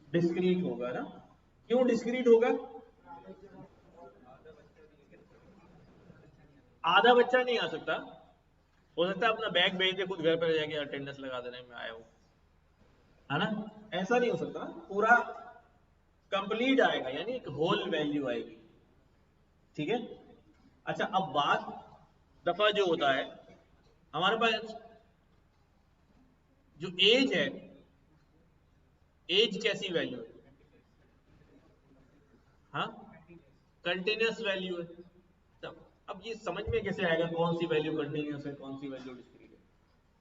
Speaker 1: डिस्क्रीट होगा ना। क्यों डिस्क्रीट होगा? आधा बच्चा नहीं आ सकता, हो सकता है अपना बैग भेज दे, खुद घर पर जाके अटेंडेंस लगा देने में आया हो, है ना। ऐसा नहीं हो सकता, पूरा कंप्लीट आएगा, यानी एक होल वैल्यू आएगी, ठीक है। अच्छा, अब बात दफा जो होता है, हमारे पास जो एज है, एज कैसी वैल्यू है? हाँ, कंटिन्यूस वैल्यू है। तब अब ये समझ में कैसे आएगा कौन सी वैल्यू कंटिन्यूस है, कौन सी वैल्यू डिस्क्रीट है?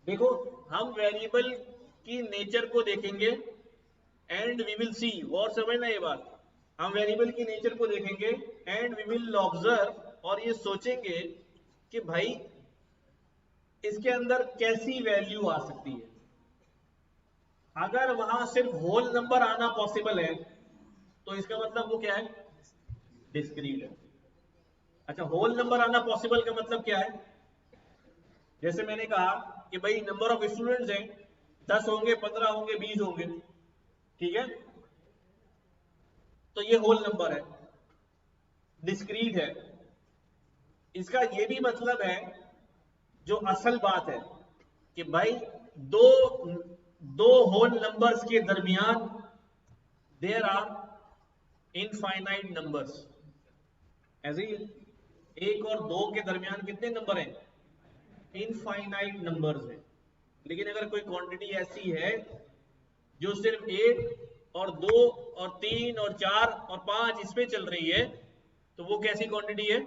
Speaker 1: देखो, हम वेरिएबल की नेचर को देखेंगे एंड वी विल सी, और समझना ये बात, हम वेरिएबल की नेचर को देखेंगे एंड वी विल ऑब्जर्व, और ये सोचेंगे कि भाई इसके अंदर कैसी वैल्यू आ सकती है। अगर वहां सिर्फ होल नंबर आना पॉसिबल है तो इसका मतलब वो क्या है? डिस्क्रीट है। अच्छा, होल नंबर आना पॉसिबल का मतलब क्या है? जैसे मैंने कहा कि भाई नंबर ऑफ स्टूडेंट्स हैं 10 होंगे, 15 होंगे, 20 होंगे, ठीक है, तो ये होल नंबर है, डिस्क्रीट है। इसका ये भी मतलब है, जो असल बात है, कि भाई दो दो होल नंबर्स के दरमियान देयर आर इनफाइनाइट नंबर्स। ऐसे ही एक और दो के दरमियान कितने नंबर हैं? इनफाइनाइट नंबर्स हैं। लेकिन अगर कोई क्वांटिटी ऐसी है जो सिर्फ एक और दो और तीन और चार और पांच इस पे चल रही है, तो वो कैसी क्वांटिटी है?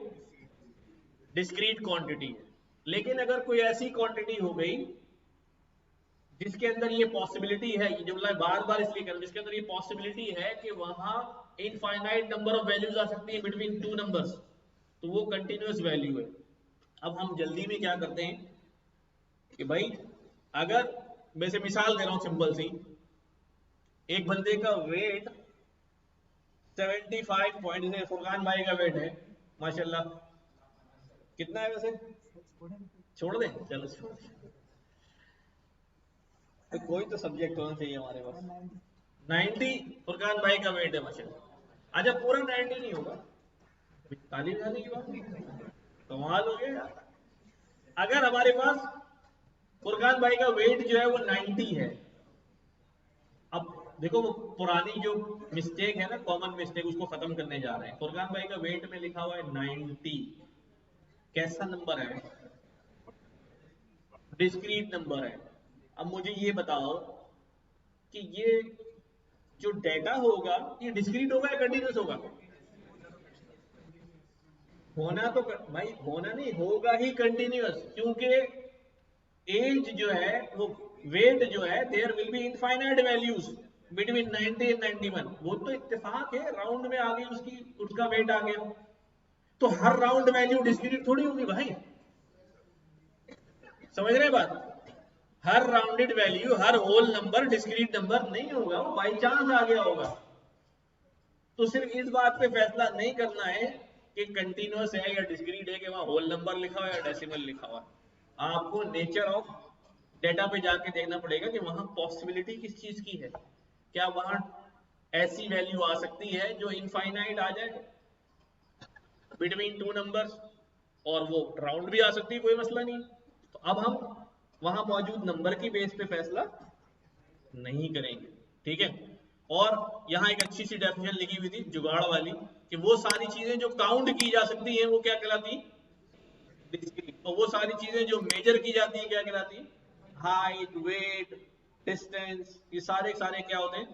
Speaker 1: डिस्क्रीट क्वांटिटी है। लेकिन अगर कोई ऐसी क्वांटिटी हो गई जिसके अंदर ये पॉसिबिलिटी है, ये जो मैं बार बार इसलिए कर रहा हूं, जिसके अंदर ये पॉसिबिलिटी है कि वहां इनफाइनाइट नंबर ऑफ वैल्यूज आ सकती है बिटवीन टू नंबर्स, तो वो कंटिन्यूअस वैल्यू है। अब हम जल्दी में क्या करते हैं कि भाई, अगर वैसे मिसाल दे रहा हूं सिंपल सी, एक बंदे का वेट 75 पॉइंट, फुरकान भाई का वेट है माशाल्लाह, कितना है वैसे? छोड़ दें, चलो छोड़ दें, तो कोई तो सब्जेक्ट होना चाहिए हमारे पास। 90 फुरकान भाई का वेट है माशाल्लाह। अच्छा, पूरा 90 नहीं होगा, ताली बजाने की बात नहीं, कमाल हो गया यार। अगर हमारे पास फुरकान भाई का वेट जो है वो 90 है, अब देखो वो पुरानी जो मिस्टेक है ना, कॉमन मिस्टेक, उसको खत्म करने जा रहे हैं। फुरकान भाई का वेट में लिखा हुआ है 90, कैसा नंबर है? डिस्क्रीट नंबर है। अब मुझे ये बताओ कि ये जो डेटा होगा ये डिस्क्रीट होगा या कंटिन्यूस होगा? होना तो भाई, होना नहीं होगा ही कंटिन्यूस, क्योंकि एज जो है वो, वेट जो है, there will be infinite values between 90 and 91। वो तो इत्तेफाक है, राउंड में आ गई उसकी, उसका वेट आ गया, तो हर राउंड वैल्यू डिस्क्रीट थोड़ी होगी भाई, समझ रहे बात? हर राउंडेड वैल्यू, हर होल नंबर डिस्क्रीट नंबर नहीं होगा, वो बाई चांस आ गया होगा। तो सिर्फ इस बात पे फैसला नहीं करना है कि कंटिन्यूअस है या डिस्क्रीट है, कि वहां होल नंबर लिखा हुआ है या डेसिमल लिखा हुआ है। आपको नेचर ऑफ डेटा पे जाके देखना पड़ेगा कि वहां पॉसिबिलिटी किस चीज की है। क्या वहां ऐसी वैल्यू आ सकती है जो इनफाइनाइट आ जाए बिटवीन टू नंबर्स, और वो राउंड भी आ सकती है, कोई मसला नहीं। तो अब हम वहां मौजूद नंबर की बेस पे फैसला नहीं करेंगे, ठीक है। और यहाँ एक अच्छी सी डेफिनेशन लिखी हुई थी जुगाड़ वाली, कि वो सारी चीजें जो काउंट की जा सकती हैं वो क्या कहलाती? डिस्क्रीट। और वो सारी चीजें जो मेजर की जाती हैं क्या कहलाती? हाइट, वेट, डिस्टेंस, ये सारे सारे क्या होते हैं,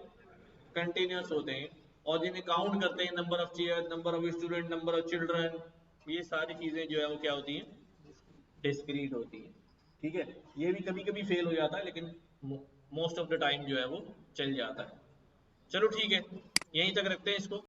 Speaker 1: कंटिन्यूस होते हैं। और जिन्हें काउंट करते हैं, number of chair, number of student, number of children, ये सारी चीजें जो है वो क्या होती हैं, डिस्क्रीट होती है। ठीक है, ये भी कभी कभी फेल हो जाता है, लेकिन मोस्ट ऑफ द टाइम जो है वो चल जाता है। चलो ठीक है, यहीं तक रखते हैं इसको।